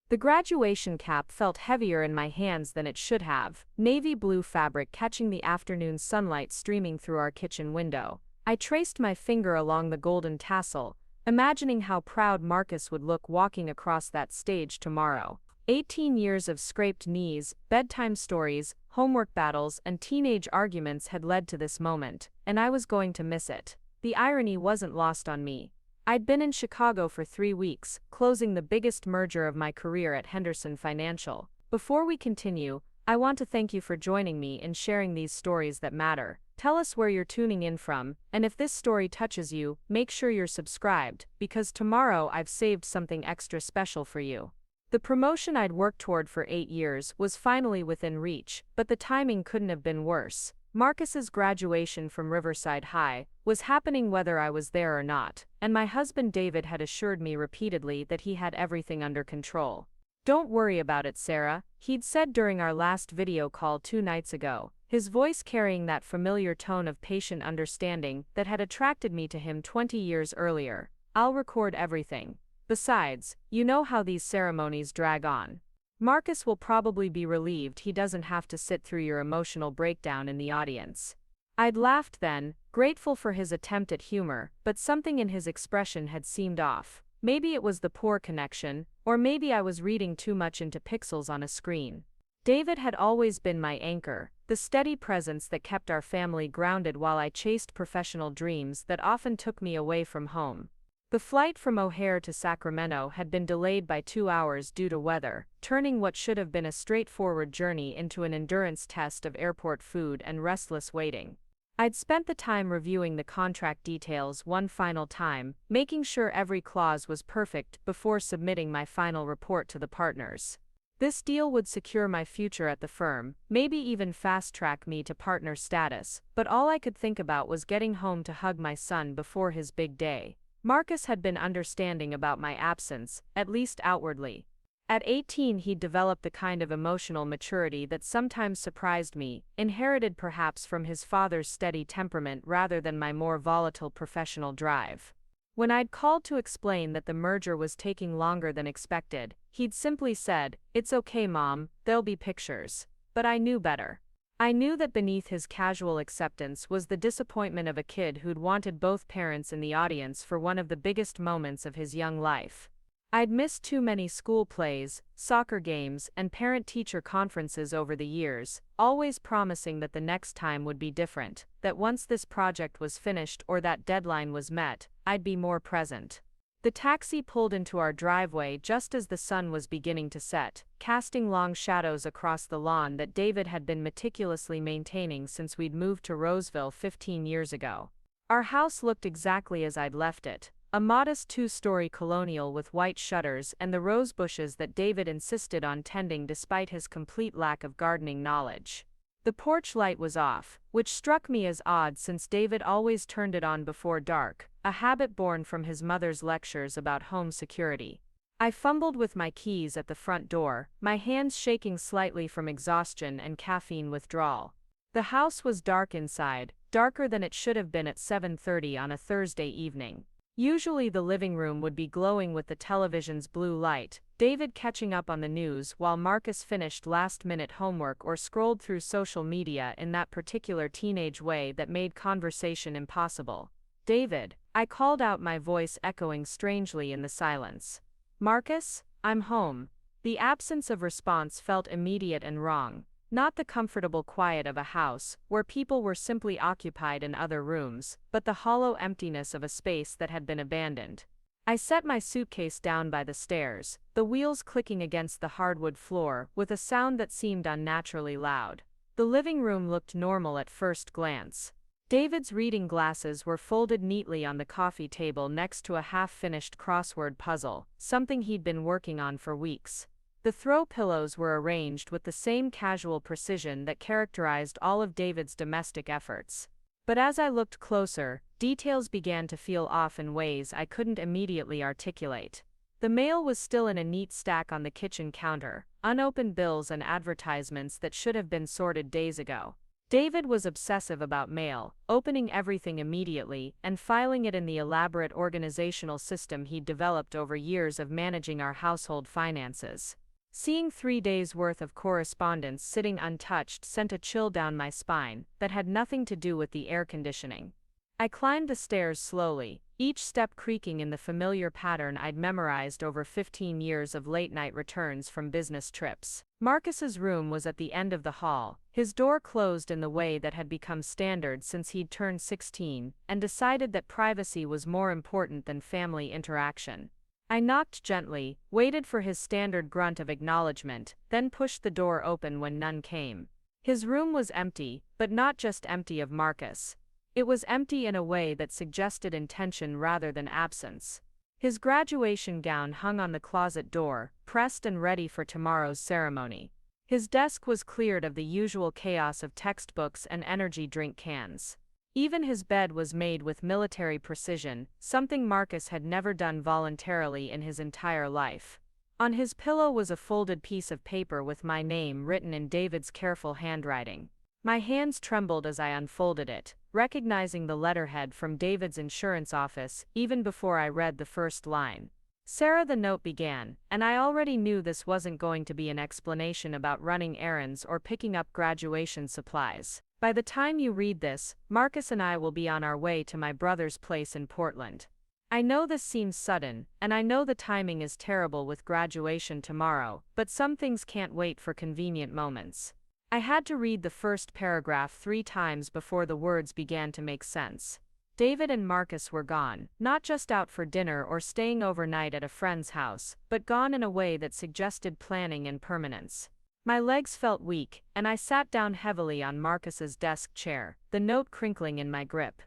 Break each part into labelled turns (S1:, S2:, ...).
S1: The graduation cap felt heavier in my hands than it should have, navy blue fabric catching the afternoon sunlight streaming through our kitchen window. I traced my finger along the golden tassel, imagining how proud Marcus would look walking across that stage tomorrow. 18 years of scraped knees, bedtime stories, homework battles, and teenage arguments had led to this moment, and I was going to miss it. The irony wasn't lost on me. I'd been in Chicago for 3 weeks, closing the biggest merger of my career at Henderson Financial. Before we continue, I want to thank you for joining me in sharing these stories that matter. Tell us where you're tuning in from, and if this story touches you, make sure you're subscribed, because tomorrow I've saved something extra special for you. The promotion I'd worked toward for 8 years was finally within reach, but the timing couldn't have been worse. Marcus's graduation from Riverside High was happening whether I was there or not, and my husband David had assured me repeatedly that he had everything under control. "Don't worry about it, Sarah," he'd said during our last video call 2 nights ago, his voice carrying that familiar tone of patient understanding that had attracted me to him 20 years earlier. "I'll record everything. Besides, you know how these ceremonies drag on. Marcus will probably be relieved he doesn't have to sit through your emotional breakdown in the audience." I'd laughed then, grateful for his attempt at humor, but something in his expression had seemed off. Maybe it was the poor connection, or maybe I was reading too much into pixels on a screen. David had always been my anchor, the steady presence that kept our family grounded while I chased professional dreams that often took me away from home. The flight from O'Hare to Sacramento had been delayed by 2 hours due to weather, turning what should have been a straightforward journey into an endurance test of airport food and restless waiting. I'd spent the time reviewing the contract details one final time, making sure every clause was perfect before submitting my final report to the partners. This deal would secure my future at the firm, maybe even fast-track me to partner status, but all I could think about was getting home to hug my son before his big day. Marcus had been understanding about my absence, at least outwardly. At 18 he'd developed the kind of emotional maturity that sometimes surprised me, inherited perhaps from his father's steady temperament rather than my more volatile professional drive. When I'd called to explain that the merger was taking longer than expected, he'd simply said, "It's okay, Mom, there'll be pictures." But I knew better. I knew that beneath his casual acceptance was the disappointment of a kid who'd wanted both parents in the audience for one of the biggest moments of his young life. I'd missed too many school plays, soccer games, and parent-teacher conferences over the years, always promising that the next time would be different, that once this project was finished or that deadline was met, I'd be more present. The taxi pulled into our driveway just as the sun was beginning to set, casting long shadows across the lawn that David had been meticulously maintaining since we'd moved to Roseville 15 years ago. Our house looked exactly as I'd left it, a modest 2-story colonial with white shutters and the rose bushes that David insisted on tending despite his complete lack of gardening knowledge. The porch light was off, which struck me as odd since David always turned it on before dark, a habit born from his mother's lectures about home security. I fumbled with my keys at the front door, my hands shaking slightly from exhaustion and caffeine withdrawal. The house was dark inside, darker than it should have been at 7:30 on a Thursday evening. Usually the living room would be glowing with the television's blue light, David catching up on the news while Marcus finished last-minute homework or scrolled through social media in that particular teenage way that made conversation impossible. "David," I called out, my voice echoing strangely in the silence. "Marcus, I'm home." The absence of response felt immediate and wrong. Not the comfortable quiet of a house, where people were simply occupied in other rooms, but the hollow emptiness of a space that had been abandoned. I set my suitcase down by the stairs, the wheels clicking against the hardwood floor with a sound that seemed unnaturally loud. The living room looked normal at first glance. David's reading glasses were folded neatly on the coffee table next to a half-finished crossword puzzle, something he'd been working on for weeks. The throw pillows were arranged with the same casual precision that characterized all of David's domestic efforts. But as I looked closer, details began to feel off in ways I couldn't immediately articulate. The mail was still in a neat stack on the kitchen counter, unopened bills and advertisements that should have been sorted days ago. David was obsessive about mail, opening everything immediately and filing it in the elaborate organizational system he'd developed over years of managing our household finances. Seeing 3 days' worth of correspondence sitting untouched sent a chill down my spine that had nothing to do with the air conditioning. I climbed the stairs slowly, each step creaking in the familiar pattern I'd memorized over 15 years of late-night returns from business trips. Marcus's room was at the end of the hall, his door closed in the way that had become standard since he'd turned 16 and decided that privacy was more important than family interaction. I knocked gently, waited for his standard grunt of acknowledgement, then pushed the door open when none came. His room was empty, but not just empty of Marcus. It was empty in a way that suggested intention rather than absence. His graduation gown hung on the closet door, pressed and ready for tomorrow's ceremony. His desk was cleared of the usual chaos of textbooks and energy drink cans. Even his bed was made with military precision, something Marcus had never done voluntarily in his entire life. On his pillow was a folded piece of paper with my name written in David's careful handwriting. My hands trembled as I unfolded it, recognizing the letterhead from David's insurance office even before I read the first line. Sarah, the note began, and I already knew this wasn't going to be an explanation about running errands or picking up graduation supplies. By the time you read this, Marcus and I will be on our way to my brother's place in Portland. I know this seems sudden, and I know the timing is terrible with graduation tomorrow, but some things can't wait for convenient moments. I had to read the first paragraph 3 times before the words began to make sense. David and Marcus were gone, not just out for dinner or staying overnight at a friend's house, but gone in a way that suggested planning and permanence. My legs felt weak, and I sat down heavily on Marcus's desk chair, the note crinkling in my grip.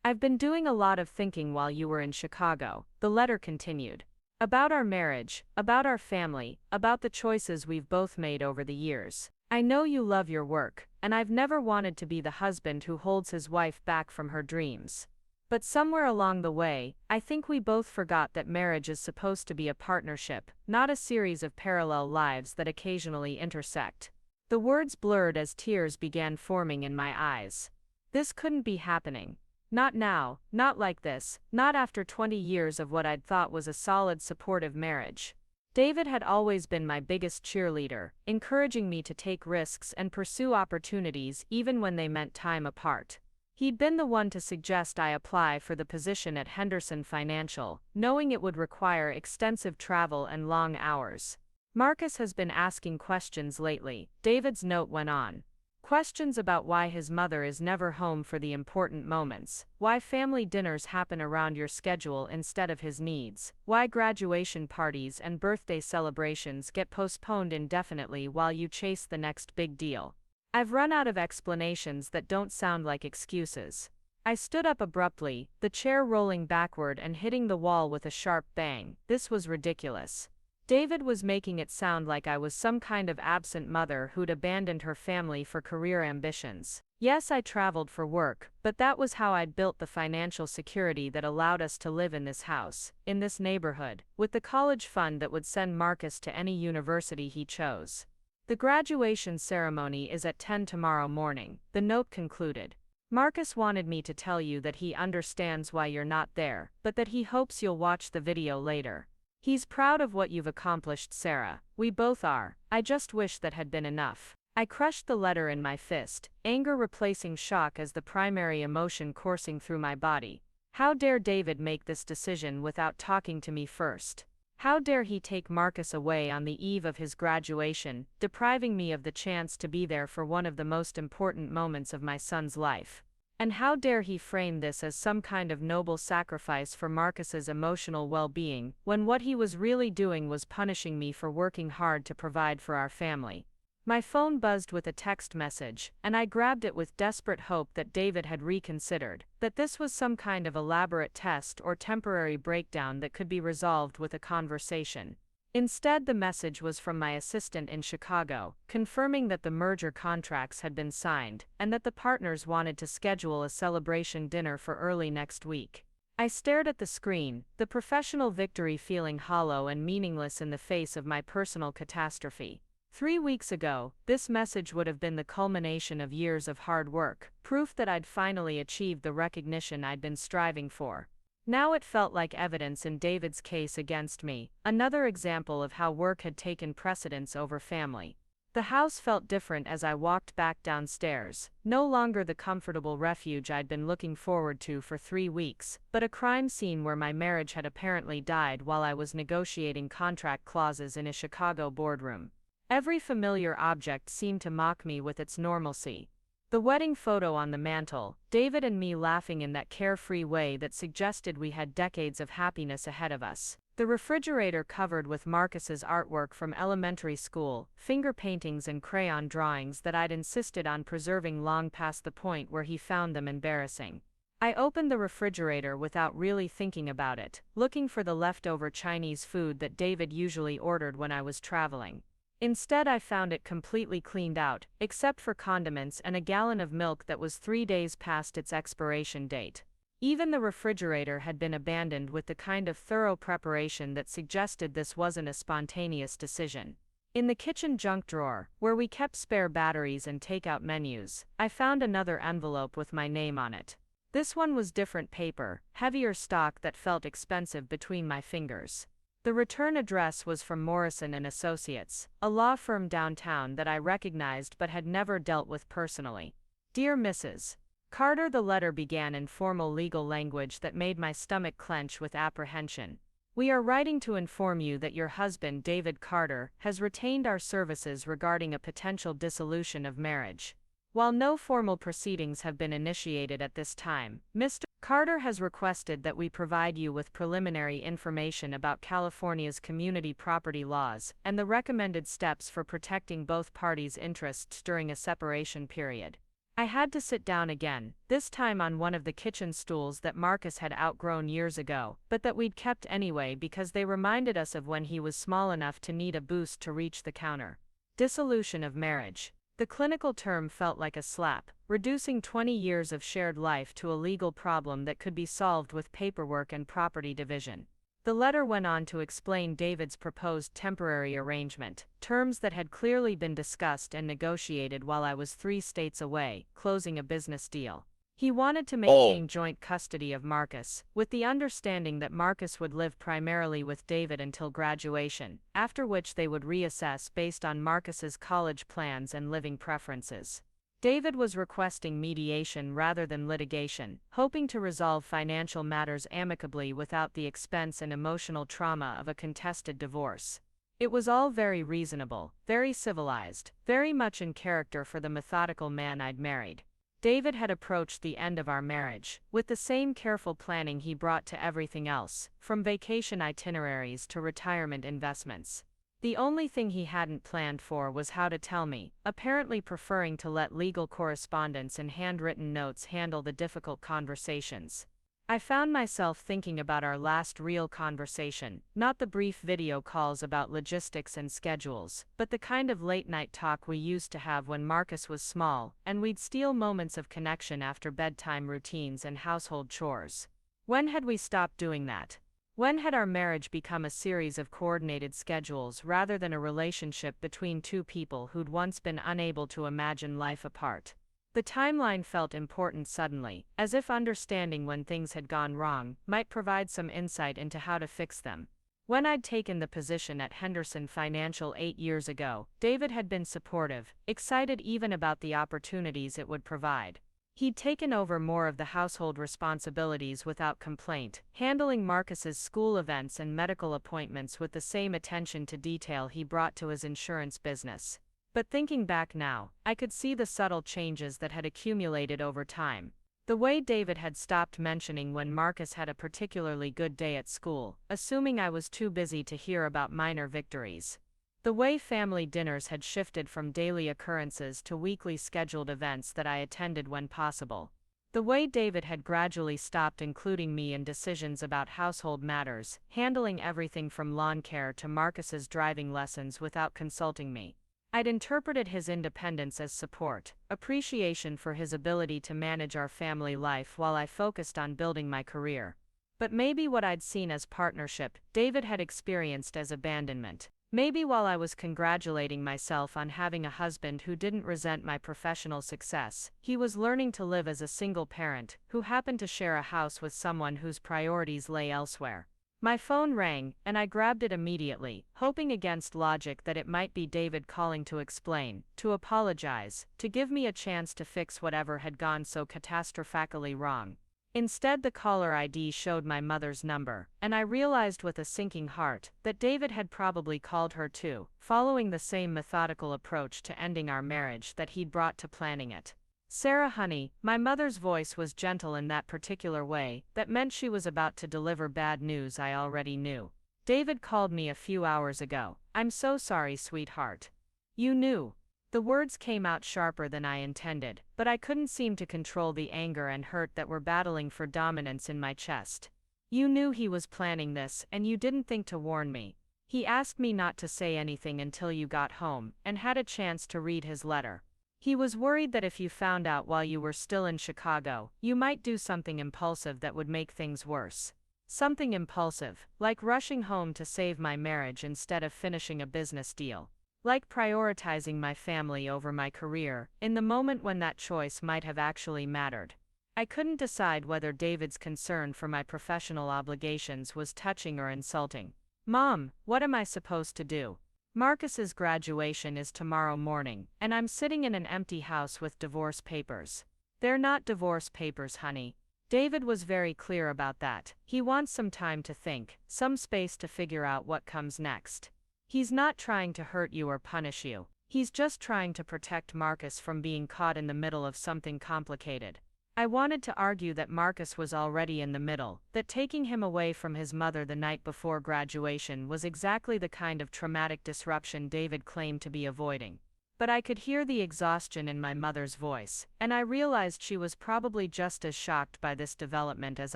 S1: I've been doing a lot of thinking while you were in Chicago, the letter continued. About our marriage, about our family, about the choices we've both made over the years. I know you love your work, and I've never wanted to be the husband who holds his wife back from her dreams. But somewhere along the way, I think we both forgot that marriage is supposed to be a partnership, not a series of parallel lives that occasionally intersect. The words blurred as tears began forming in my eyes. This couldn't be happening. Not now, not like this, not after 20 years of what I'd thought was a solid, supportive marriage. David had always been my biggest cheerleader, encouraging me to take risks and pursue opportunities even when they meant time apart. He'd been the one to suggest I apply for the position at Henderson Financial, knowing it would require extensive travel and long hours. Marcus has been asking questions lately, David's note went on. Questions about why his mother is never home for the important moments, why family dinners happen around your schedule instead of his needs, why graduation parties and birthday celebrations get postponed indefinitely while you chase the next big deal. I've run out of explanations that don't sound like excuses. I stood up abruptly, the chair rolling backward and hitting the wall with a sharp bang. This was ridiculous. David was making it sound like I was some kind of absent mother who'd abandoned her family for career ambitions. Yes, I traveled for work, but that was how I'd built the financial security that allowed us to live in this house, in this neighborhood, with the college fund that would send Marcus to any university he chose. The graduation ceremony is at 10 tomorrow morning, the note concluded. Marcus wanted me to tell you that he understands why you're not there, but that he hopes you'll watch the video later. He's proud of what you've accomplished, Sarah. We both are. I just wish that had been enough. I crushed the letter in my fist, anger replacing shock as the primary emotion coursing through my body. How dare David make this decision without talking to me first? How dare he take Marcus away on the eve of his graduation, depriving me of the chance to be there for one of the most important moments of my son's life? And how dare he frame this as some kind of noble sacrifice for Marcus's emotional well-being, when what he was really doing was punishing me for working hard to provide for our family? My phone buzzed with a text message, and I grabbed it with desperate hope that David had reconsidered, that this was some kind of elaborate test or temporary breakdown that could be resolved with a conversation. Instead, the message was from my assistant in Chicago, confirming that the merger contracts had been signed, and that the partners wanted to schedule a celebration dinner for early next week. I stared at the screen, the professional victory feeling hollow and meaningless in the face of my personal catastrophe. 3 weeks ago, this message would have been the culmination of years of hard work, proof that I'd finally achieved the recognition I'd been striving for. Now it felt like evidence in David's case against me, another example of how work had taken precedence over family. The house felt different as I walked back downstairs, no longer the comfortable refuge I'd been looking forward to for 3 weeks, but a crime scene where my marriage had apparently died while I was negotiating contract clauses in a Chicago boardroom. Every familiar object seemed to mock me with its normalcy. The wedding photo on the mantel, David and me laughing in that carefree way that suggested we had decades of happiness ahead of us. The refrigerator covered with Marcus's artwork from elementary school, finger paintings and crayon drawings that I'd insisted on preserving long past the point where he found them embarrassing. I opened the refrigerator without really thinking about it, looking for the leftover Chinese food that David usually ordered when I was traveling. Instead, I found it completely cleaned out, except for condiments and a gallon of milk that was 3 days past its expiration date. Even the refrigerator had been abandoned with the kind of thorough preparation that suggested this wasn't a spontaneous decision. In the kitchen junk drawer, where we kept spare batteries and takeout menus, I found another envelope with my name on it. This one was different paper, heavier stock that felt expensive between my fingers. The return address was from Morrison & Associates, a law firm downtown that I recognized but had never dealt with personally. Dear Mrs. Carter, the letter began in formal legal language that made my stomach clench with apprehension. We are writing to inform you that your husband, David Carter, has retained our services regarding a potential dissolution of marriage. While no formal proceedings have been initiated at this time, Mr. Carter has requested that we provide you with preliminary information about California's community property laws and the recommended steps for protecting both parties' interests during a separation period. I had to sit down again, this time on one of the kitchen stools that Marcus had outgrown years ago, but that we'd kept anyway because they reminded us of when he was small enough to need a boost to reach the counter. Dissolution of marriage. The clinical term felt like a slap, reducing 20 years of shared life to a legal problem that could be solved with paperwork and property division. The letter went on to explain David's proposed temporary arrangement, terms that had clearly been discussed and negotiated while I was 3 states away, closing a business deal. He wanted to maintain joint custody of Marcus, with the understanding that Marcus would live primarily with David until graduation, after which they would reassess based on Marcus's college plans and living preferences. David was requesting mediation rather than litigation, hoping to resolve financial matters amicably without the expense and emotional trauma of a contested divorce. It was all very reasonable, very civilized, very much in character for the methodical man I'd married. David had approached the end of our marriage, with the same careful planning he brought to everything else, from vacation itineraries to retirement investments. The only thing he hadn't planned for was how to tell me, apparently preferring to let legal correspondence and handwritten notes handle the difficult conversations. I found myself thinking about our last real conversation, not the brief video calls about logistics and schedules, but the kind of late-night talk we used to have when Marcus was small, and we'd steal moments of connection after bedtime routines and household chores. When had we stopped doing that? When had our marriage become a series of coordinated schedules rather than a relationship between 2 people who'd once been unable to imagine life apart? The timeline felt important suddenly, as if understanding when things had gone wrong might provide some insight into how to fix them. When I'd taken the position at Henderson Financial 8 years ago, David had been supportive, excited even about the opportunities it would provide. He'd taken over more of the household responsibilities without complaint, handling Marcus's school events and medical appointments with the same attention to detail he brought to his insurance business. But thinking back now, I could see the subtle changes that had accumulated over time. The way David had stopped mentioning when Marcus had a particularly good day at school, assuming I was too busy to hear about minor victories. The way family dinners had shifted from daily occurrences to weekly scheduled events that I attended when possible. The way David had gradually stopped including me in decisions about household matters, handling everything from lawn care to Marcus's driving lessons without consulting me. I'd interpreted his independence as support, appreciation for his ability to manage our family life while I focused on building my career. But maybe what I'd seen as partnership, David had experienced as abandonment. Maybe while I was congratulating myself on having a husband who didn't resent my professional success, he was learning to live as a single parent who happened to share a house with someone whose priorities lay elsewhere. My phone rang, and I grabbed it immediately, hoping against logic that it might be David calling to explain, to apologize, to give me a chance to fix whatever had gone so catastrophically wrong. Instead, the caller ID showed my mother's number, and I realized with a sinking heart that David had probably called her too, following the same methodical approach to ending our marriage that he'd brought to planning it. "Sarah, honey," my mother's voice was gentle in that particular way that meant she was about to deliver bad news I already knew. "David called me a few hours ago. I'm so sorry, sweetheart." "You knew?" The words came out sharper than I intended, but I couldn't seem to control the anger and hurt that were battling for dominance in my chest. "You knew he was planning this, and you didn't think to warn me. He asked me not to say anything until you got home, and had a chance to read his letter. He was worried that if you found out while you were still in Chicago, you might do something impulsive that would make things worse. Something impulsive, like rushing home to save my marriage instead of finishing a business deal. Like prioritizing my family over my career, in the moment when that choice might have actually mattered. I couldn't decide whether David's concern for my professional obligations was touching or insulting. "Mom, what am I supposed to do? Marcus's graduation is tomorrow morning, and I'm sitting in an empty house with divorce papers." "They're not divorce papers, honey." David was very clear about that. He wants some time to think, some space to figure out what comes next. He's not trying to hurt you or punish you. He's just trying to protect Marcus from being caught in the middle of something complicated. I wanted to argue that Marcus was already in the middle, that taking him away from his mother the night before graduation was exactly the kind of traumatic disruption David claimed to be avoiding. But I could hear the exhaustion in my mother's voice, and I realized she was probably just as shocked by this development as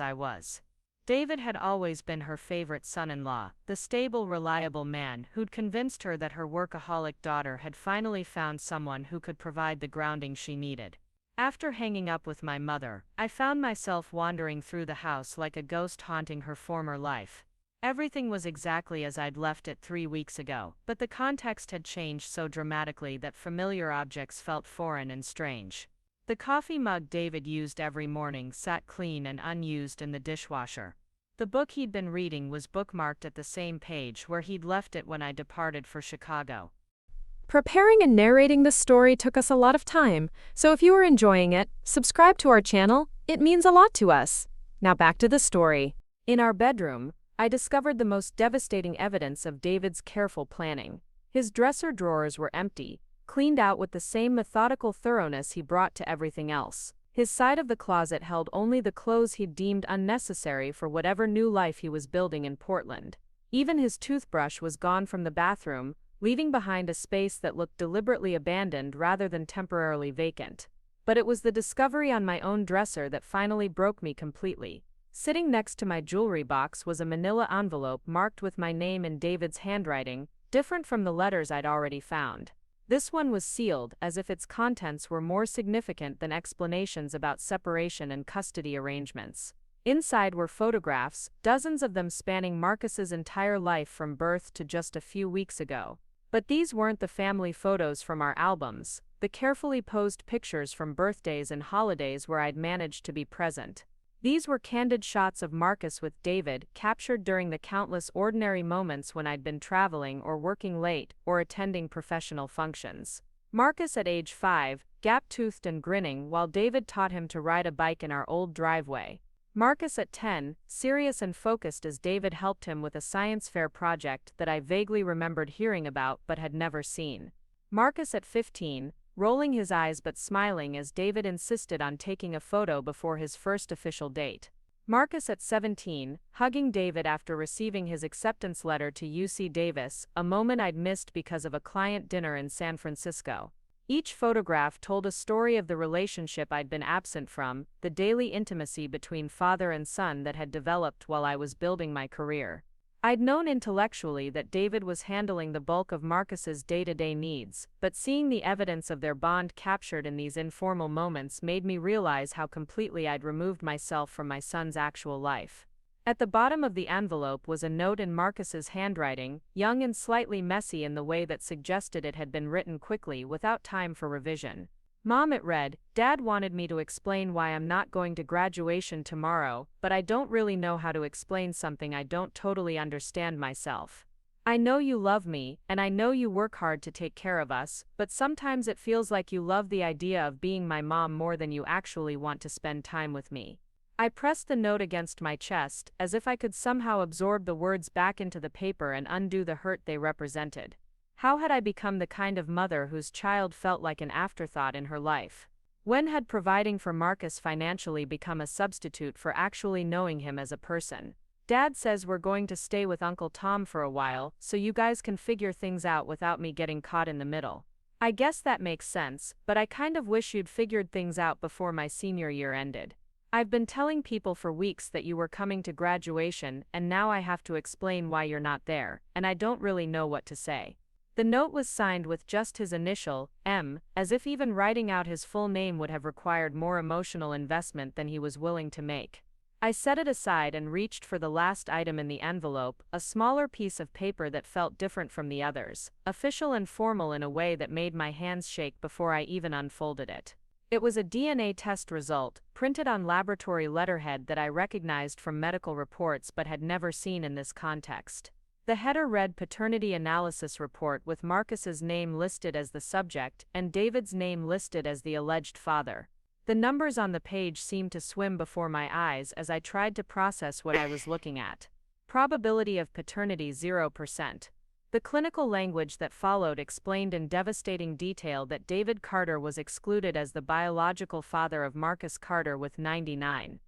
S1: I was. David had always been her favorite son-in-law, the stable, reliable man who'd convinced her that her workaholic daughter had finally found someone who could provide the grounding she needed. After hanging up with my mother, I found myself wandering through the house like a ghost haunting her former life. Everything was exactly as I'd left it 3 weeks ago, but the context had changed so dramatically that familiar objects felt foreign and strange. The coffee mug David used every morning sat clean and unused in the dishwasher. The book he'd been reading was bookmarked at the same page where he'd left it when I departed for Chicago.
S2: Preparing and narrating this story took us a lot of time, so if you are enjoying it, subscribe to our channel. It means a lot to us. Now back to the story.
S1: In our bedroom, I discovered the most devastating evidence of David's careful planning. His dresser drawers were empty, cleaned out with the same methodical thoroughness he brought to everything else. His side of the closet held only the clothes he'd deemed unnecessary for whatever new life he was building in Portland. Even his toothbrush was gone from the bathroom, leaving behind a space that looked deliberately abandoned rather than temporarily vacant. But it was the discovery on my own dresser that finally broke me completely. Sitting next to my jewelry box was a manila envelope marked with my name in David's handwriting, different from the letters I'd already found. This one was sealed, as if its contents were more significant than explanations about separation and custody arrangements. Inside were photographs, dozens of them spanning Marcus's entire life from birth to just a few weeks ago. But these weren't the family photos from our albums, the carefully posed pictures from birthdays and holidays where I'd managed to be present. These were candid shots of Marcus with David, captured during the countless ordinary moments when I'd been traveling or working late or attending professional functions. Marcus at age 5, gap-toothed and grinning while David taught him to ride a bike in our old driveway. Marcus at 10, serious and focused as David helped him with a science fair project that I vaguely remembered hearing about but had never seen. Marcus at 15, rolling his eyes but smiling as David insisted on taking a photo before his first official date. Marcus at 17, hugging David after receiving his acceptance letter to UC Davis, a moment I'd missed because of a client dinner in San Francisco. Each photograph told a story of the relationship I'd been absent from, the daily intimacy between father and son that had developed while I was building my career. I'd known intellectually that David was handling the bulk of Marcus's day-to-day needs, but seeing the evidence of their bond captured in these informal moments made me realize how completely I'd removed myself from my son's actual life. At the bottom of the envelope was a note in Marcus's handwriting, young and slightly messy in the way that suggested it had been written quickly without time for revision. Mom, it read, Dad wanted me to explain why I'm not going to graduation tomorrow, but I don't really know how to explain something I don't totally understand myself. I know you love me, and I know you work hard to take care of us, but sometimes it feels like you love the idea of being my mom more than you actually want to spend time with me. I pressed the note against my chest, as if I could somehow absorb the words back into the paper and undo the hurt they represented. How had I become the kind of mother whose child felt like an afterthought in her life? When had providing for Marcus financially become a substitute for actually knowing him as a person? Dad says we're going to stay with Uncle Tom for a while, so you guys can figure things out without me getting caught in the middle. I guess that makes sense, but I kind of wish you'd figured things out before my senior year ended. I've been telling people for weeks that you were coming to graduation, and now I have to explain why you're not there, and I don't really know what to say. The note was signed with just his initial, M, as if even writing out his full name would have required more emotional investment than he was willing to make. I set it aside and reached for the last item in the envelope, a smaller piece of paper that felt different from the others, official and formal in a way that made my hands shake before I even unfolded it. It was a DNA test result, printed on laboratory letterhead that I recognized from medical reports but had never seen in this context. The header read Paternity Analysis Report with Marcus's name listed as the subject and David's name listed as the alleged father. The numbers on the page seemed to swim before my eyes as I tried to process what I was looking at. Probability of paternity 0%. The clinical language that followed explained in devastating detail that David Carter was excluded as the biological father of Marcus Carter with 99%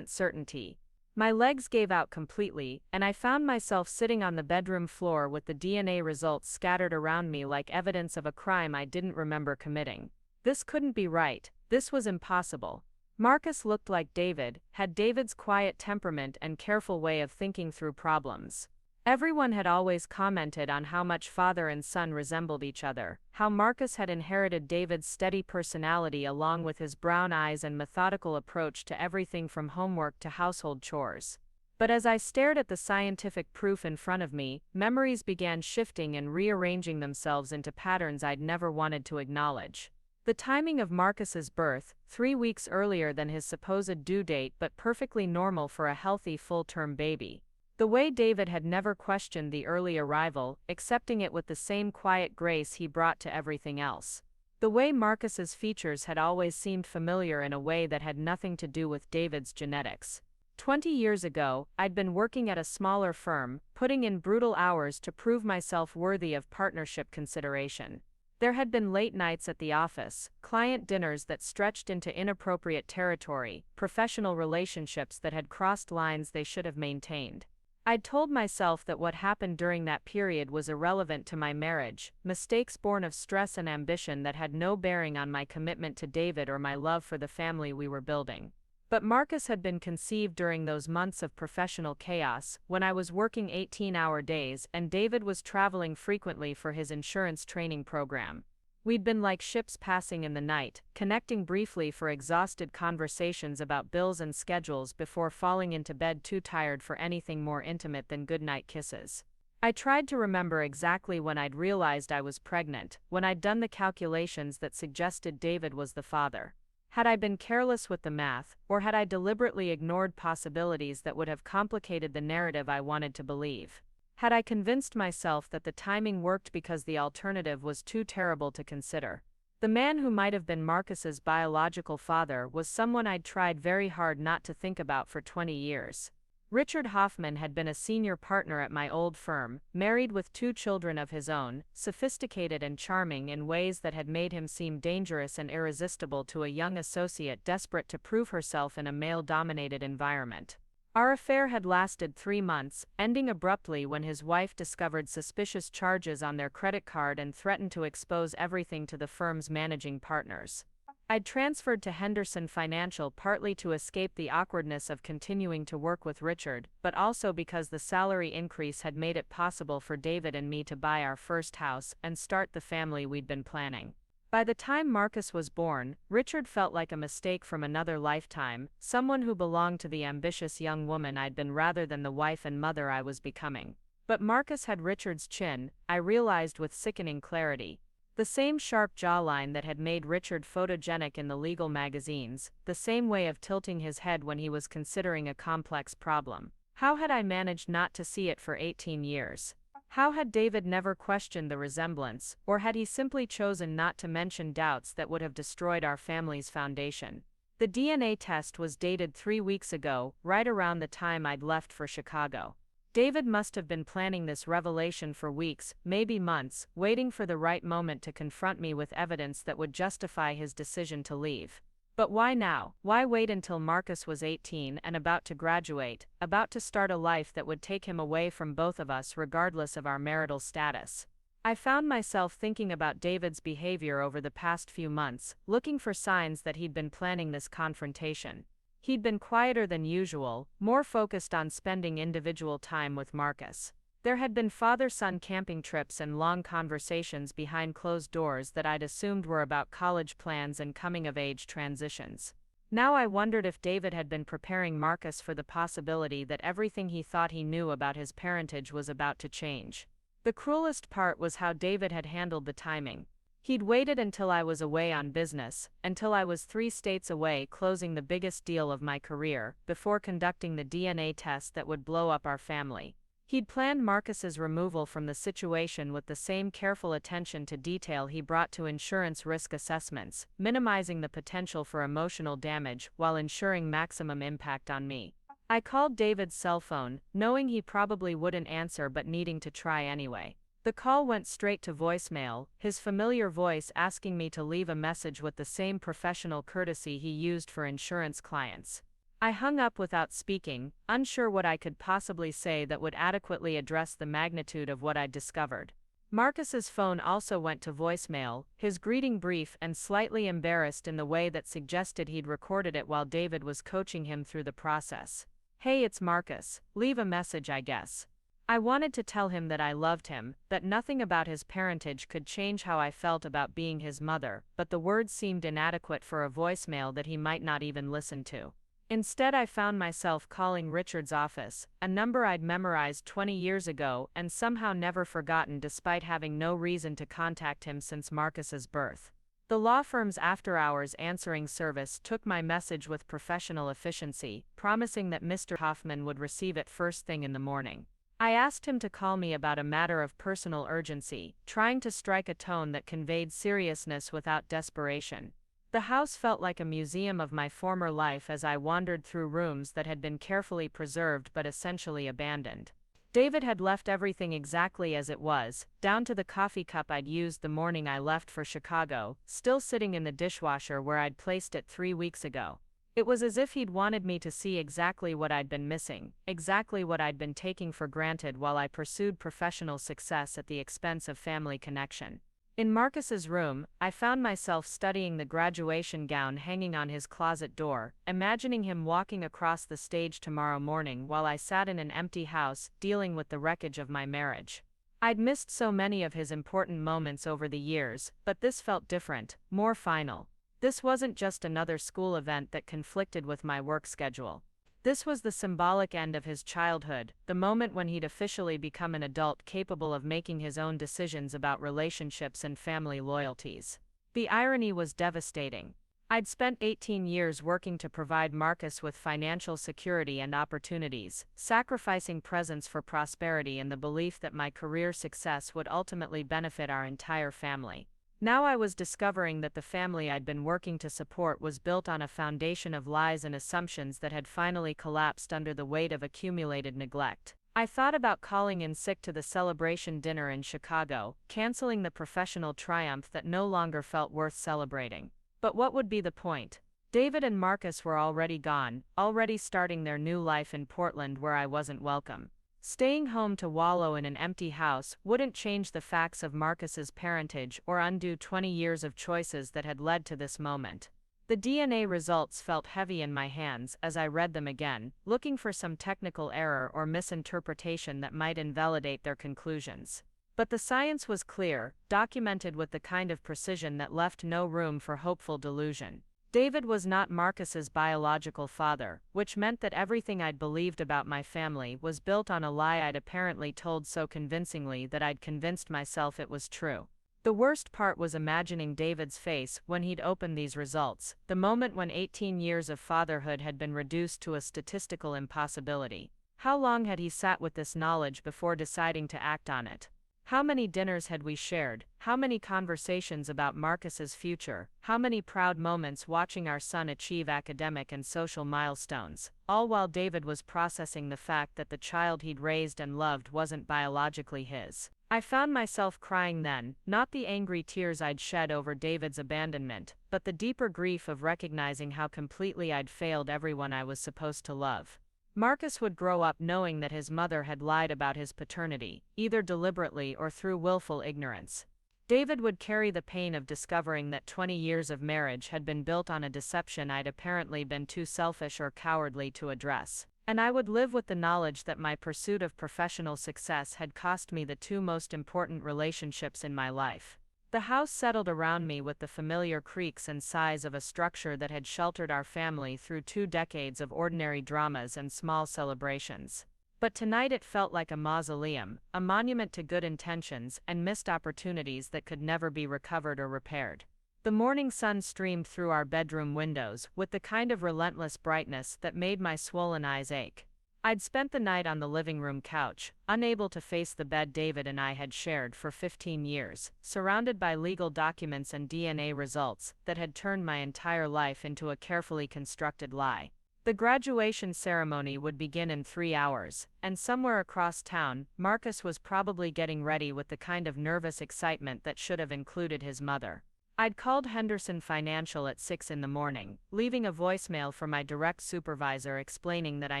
S1: certainty. My legs gave out completely, and I found myself sitting on the bedroom floor with the DNA results scattered around me like evidence of a crime I didn't remember committing. This couldn't be right. This was impossible. Marcus looked like David, had David's quiet temperament and careful way of thinking through problems. Everyone had always commented on how much father and son resembled each other, how Marcus had inherited David's steady personality along with his brown eyes and methodical approach to everything from homework to household chores. But as I stared at the scientific proof in front of me, memories began shifting and rearranging themselves into patterns I'd never wanted to acknowledge. The timing of Marcus's birth, 3 weeks earlier than his supposed due date but perfectly normal for a healthy full-term baby. The way David had never questioned the early arrival, accepting it with the same quiet grace he brought to everything else. The way Marcus's features had always seemed familiar in a way that had nothing to do with David's genetics. 20 years ago, I'd been working at a smaller firm, putting in brutal hours to prove myself worthy of partnership consideration. There had been late nights at the office, client dinners that stretched into inappropriate territory, professional relationships that had crossed lines they should have maintained. I'd told myself that what happened during that period was irrelevant to my marriage, mistakes born of stress and ambition that had no bearing on my commitment to David or my love for the family we were building. But Marcus had been conceived during those months of professional chaos, when I was working 18-hour days and David was traveling frequently for his insurance training program. We'd been like ships passing in the night, connecting briefly for exhausted conversations about bills and schedules before falling into bed too tired for anything more intimate than goodnight kisses. I tried to remember exactly when I'd realized I was pregnant, when I'd done the calculations that suggested David was the father. Had I been careless with the math, or had I deliberately ignored possibilities that would have complicated the narrative I wanted to believe? Had I convinced myself that the timing worked because the alternative was too terrible to consider? The man who might have been Marcus's biological father was someone I'd tried very hard not to think about for 20 years. Richard Hoffman had been a senior partner at my old firm, married with 2 children of his own, sophisticated and charming in ways that had made him seem dangerous and irresistible to a young associate desperate to prove herself in a male-dominated environment. Our affair had lasted 3 months, ending abruptly when his wife discovered suspicious charges on their credit card and threatened to expose everything to the firm's managing partners. I'd transferred to Henderson Financial partly to escape the awkwardness of continuing to work with Richard, but also because the salary increase had made it possible for David and me to buy our first house and start the family we'd been planning. By the time Marcus was born, Richard felt like a mistake from another lifetime, someone who belonged to the ambitious young woman I'd been rather than the wife and mother I was becoming. But Marcus had Richard's chin, I realized with sickening clarity. The same sharp jawline that had made Richard photogenic in the legal magazines, the same way of tilting his head when he was considering a complex problem. How had I managed not to see it for 18 years? How had David never questioned the resemblance, or had he simply chosen not to mention doubts that would have destroyed our family's foundation? The DNA test was dated 3 weeks ago, right around the time I'd left for Chicago. David must have been planning this revelation for weeks, maybe months, waiting for the right moment to confront me with evidence that would justify his decision to leave. But why now? Why wait until Marcus was 18 and about to graduate, about to start a life that would take him away from both of us regardless of our marital status? I found myself thinking about David's behavior over the past few months, looking for signs that he'd been planning this confrontation. He'd been quieter than usual, more focused on spending individual time with Marcus. There had been father-son camping trips and long conversations behind closed doors that I'd assumed were about college plans and coming-of-age transitions. Now I wondered if David had been preparing Marcus for the possibility that everything he thought he knew about his parentage was about to change. The cruelest part was how David had handled the timing. He'd waited until I was away on business, until I was 3 states away closing the biggest deal of my career, before conducting the DNA test that would blow up our family. He'd planned Marcus's removal from the situation with the same careful attention to detail he brought to insurance risk assessments, minimizing the potential for emotional damage while ensuring maximum impact on me. I called David's cell phone, knowing he probably wouldn't answer but needing to try anyway. The call went straight to voicemail, his familiar voice asking me to leave a message with the same professional courtesy he used for insurance clients. I hung up without speaking, unsure what I could possibly say that would adequately address the magnitude of what I'd discovered. Marcus's phone also went to voicemail, his greeting brief and slightly embarrassed in the way that suggested he'd recorded it while David was coaching him through the process. "Hey, it's Marcus. Leave a message, I guess." I wanted to tell him that I loved him, that nothing about his parentage could change how I felt about being his mother, but the words seemed inadequate for a voicemail that he might not even listen to. Instead, I found myself calling Richard's office, a number I'd memorized 20 years ago and somehow never forgotten despite having no reason to contact him since Marcus's birth. The law firm's after-hours answering service took my message with professional efficiency, promising that Mr. Hoffman would receive it first thing in the morning. I asked him to call me about a matter of personal urgency, trying to strike a tone that conveyed seriousness without desperation. The house felt like a museum of my former life as I wandered through rooms that had been carefully preserved but essentially abandoned. David had left everything exactly as it was, down to the coffee cup I'd used the morning I left for Chicago, still sitting in the dishwasher where I'd placed it 3 weeks ago. It was as if he'd wanted me to see exactly what I'd been missing, exactly what I'd been taking for granted while I pursued professional success at the expense of family connection. In Marcus's room, I found myself studying the graduation gown hanging on his closet door, imagining him walking across the stage tomorrow morning while I sat in an empty house, dealing with the wreckage of my marriage. I'd missed so many of his important moments over the years, but this felt different, more final. This wasn't just another school event that conflicted with my work schedule. This was the symbolic end of his childhood, the moment when he'd officially become an adult capable of making his own decisions about relationships and family loyalties. The irony was devastating. I'd spent 18 years working to provide Marcus with financial security and opportunities, sacrificing presence for prosperity in the belief that my career success would ultimately benefit our entire family. Now I was discovering that the family I'd been working to support was built on a foundation of lies and assumptions that had finally collapsed under the weight of accumulated neglect. I thought about calling in sick to the celebration dinner in Chicago, canceling the professional triumph that no longer felt worth celebrating. But what would be the point? David and Marcus were already gone, already starting their new life in Portland where I wasn't welcome. Staying home to wallow in an empty house wouldn't change the facts of Marcus's parentage or undo 20 years of choices that had led to this moment. The DNA results felt heavy in my hands as I read them again, looking for some technical error or misinterpretation that might invalidate their conclusions. But the science was clear, documented with the kind of precision that left no room for hopeful delusion. David was not Marcus's biological father, which meant that everything I'd believed about my family was built on a lie I'd apparently told so convincingly that I'd convinced myself it was true. The worst part was imagining David's face when he'd opened these results, the moment when 18 years of fatherhood had been reduced to a statistical impossibility. How long had he sat with this knowledge before deciding to act on it? How many dinners had we shared? How many conversations about Marcus's future? How many proud moments watching our son achieve academic and social milestones? All while David was processing the fact that the child he'd raised and loved wasn't biologically his. I found myself crying then, not the angry tears I'd shed over David's abandonment, but the deeper grief of recognizing how completely I'd failed everyone I was supposed to love. Marcus would grow up knowing that his mother had lied about his paternity, either deliberately or through willful ignorance. David would carry the pain of discovering that 20 years of marriage had been built on a deception I'd apparently been too selfish or cowardly to address. And I would live with the knowledge that my pursuit of professional success had cost me the two most important relationships in my life. The house settled around me with the familiar creaks and sighs of a structure that had sheltered our family through 2 decades of ordinary dramas and small celebrations. But tonight it felt like a mausoleum, a monument to good intentions and missed opportunities that could never be recovered or repaired. The morning sun streamed through our bedroom windows with the kind of relentless brightness that made my swollen eyes ache. I'd spent the night on the living room couch, unable to face the bed David and I had shared for 15 years, surrounded by legal documents and DNA results that had turned my entire life into a carefully constructed lie. The graduation ceremony would begin in 3 hours, and somewhere across town, Marcus was probably getting ready with the kind of nervous excitement that should have included his mother. I'd called Henderson Financial at 6 in the morning, leaving a voicemail for my direct supervisor explaining that I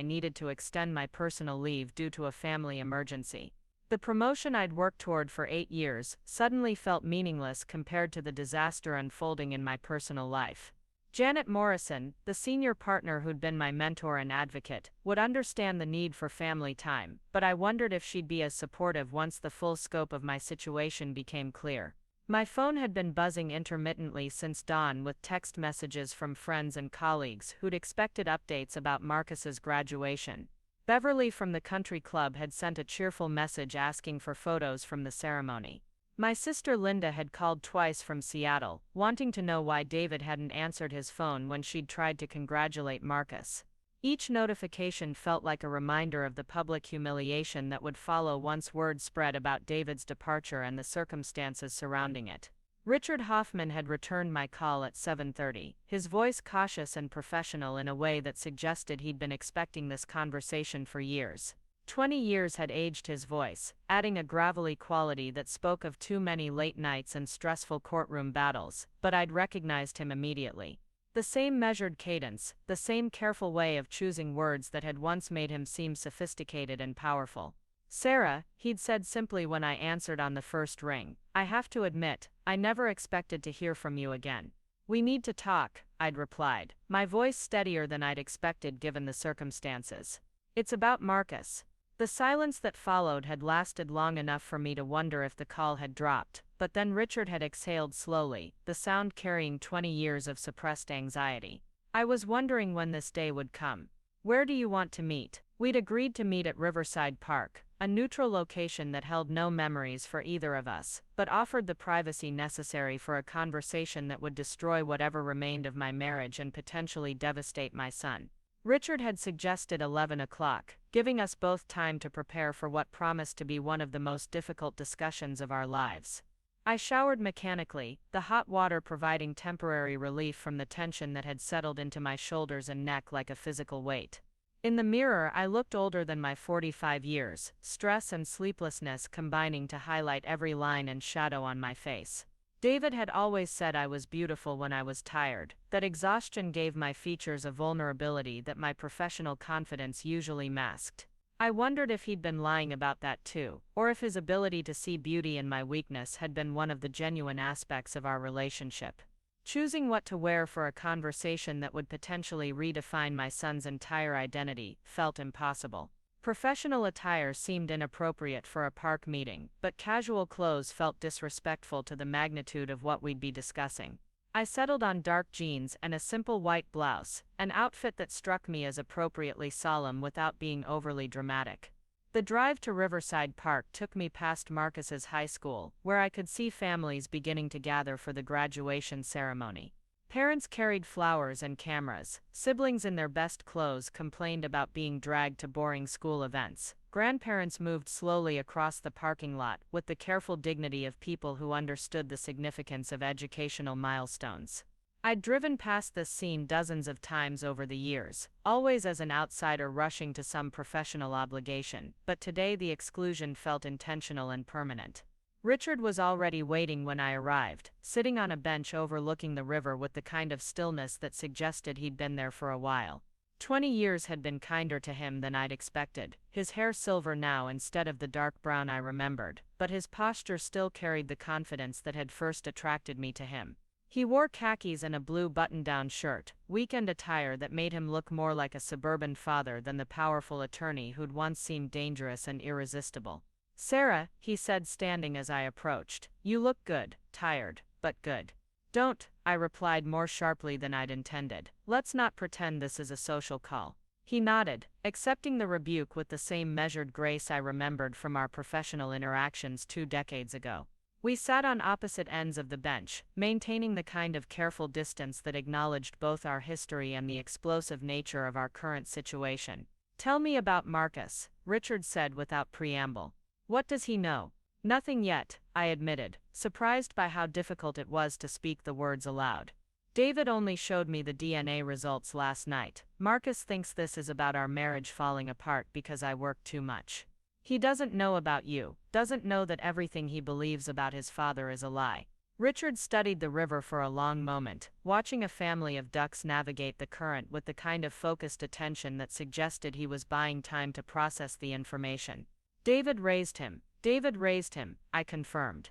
S1: needed to extend my personal leave due to a family emergency. The promotion I'd worked toward for 8 years suddenly felt meaningless compared to the disaster unfolding in my personal life. Janet Morrison, the senior partner who'd been my mentor and advocate, would understand the need for family time, but I wondered if she'd be as supportive once the full scope of my situation became clear. My phone had been buzzing intermittently since dawn with text messages from friends and colleagues who'd expected updates about Marcus's graduation. Beverly from the country club had sent a cheerful message asking for photos from the ceremony. My sister Linda had called twice from Seattle, wanting to know why David hadn't answered his phone when she'd tried to congratulate Marcus. Each notification felt like a reminder of the public humiliation that would follow once word spread about David's departure and the circumstances surrounding it. Richard Hoffman had returned my call at 7:30, his voice cautious and professional in a way that suggested he'd been expecting this conversation for years. 20 years had aged his voice, adding a gravelly quality that spoke of too many late nights and stressful courtroom battles, but I'd recognized him immediately. The same measured cadence, the same careful way of choosing words that had once made him seem sophisticated and powerful. "Sarah," he'd said simply when I answered on the first ring, "I have to admit, I never expected to hear from you again." "We need to talk," I'd replied, my voice steadier than I'd expected given the circumstances. "It's about Marcus." The silence that followed had lasted long enough for me to wonder if the call had dropped, but then Richard had exhaled slowly, the sound carrying 20 years of suppressed anxiety. I was wondering when this day would come. "Where do you want to meet?" We'd agreed to meet at Riverside Park, a neutral location that held no memories for either of us, but offered the privacy necessary for a conversation that would destroy whatever remained of my marriage and potentially devastate my son. Richard had suggested 11 o'clock, giving us both time to prepare for what promised to be one of the most difficult discussions of our lives. I showered mechanically, the hot water providing temporary relief from the tension that had settled into my shoulders and neck like a physical weight. In the mirror, I looked older than my 45 years, stress and sleeplessness combining to highlight every line and shadow on my face. David had always said I was beautiful when I was tired, that exhaustion gave my features a vulnerability that my professional confidence usually masked. I wondered if he'd been lying about that too, or if his ability to see beauty in my weakness had been one of the genuine aspects of our relationship. Choosing what to wear for a conversation that would potentially redefine my son's entire identity felt impossible. Professional attire seemed inappropriate for a park meeting, but casual clothes felt disrespectful to the magnitude of what we'd be discussing. I settled on dark jeans and a simple white blouse, an outfit that struck me as appropriately solemn without being overly dramatic. The drive to Riverside Park took me past Marcus's high school, where I could see families beginning to gather for the graduation ceremony. Parents carried flowers and cameras. Siblings in their best clothes complained about being dragged to boring school events. Grandparents moved slowly across the parking lot with the careful dignity of people who understood the significance of educational milestones. I'd driven past this scene dozens of times over the years, always as an outsider rushing to some professional obligation, but today the exclusion felt intentional and permanent. Richard was already waiting when I arrived, sitting on a bench overlooking the river with the kind of stillness that suggested he'd been there for a while. 20 years had been kinder to him than I'd expected, his hair silver now instead of the dark brown I remembered, but his posture still carried the confidence that had first attracted me to him. He wore khakis and a blue button-down shirt, weekend attire that made him look more like a suburban father than the powerful attorney who'd once seemed dangerous and irresistible. "Sarah," he said standing as I approached, "you look good, tired, but good." "Don't," I replied more sharply than I'd intended. "Let's not pretend this is a social call." He nodded, accepting the rebuke with the same measured grace I remembered from our professional interactions 2 decades ago. We sat on opposite ends of the bench, maintaining the kind of careful distance that acknowledged both our history and the explosive nature of our current situation. "Tell me about Marcus," Richard said without preamble. "What does he know?" "Nothing yet," I admitted, surprised by how difficult it was to speak the words aloud. "David only showed me the DNA results last night. Marcus thinks this is about our marriage falling apart because I work too much. He doesn't know about you, doesn't know that everything he believes about his father is a lie." Richard studied the river for a long moment, watching a family of ducks navigate the current with the kind of focused attention that suggested he was buying time to process the information. David raised him, I confirmed.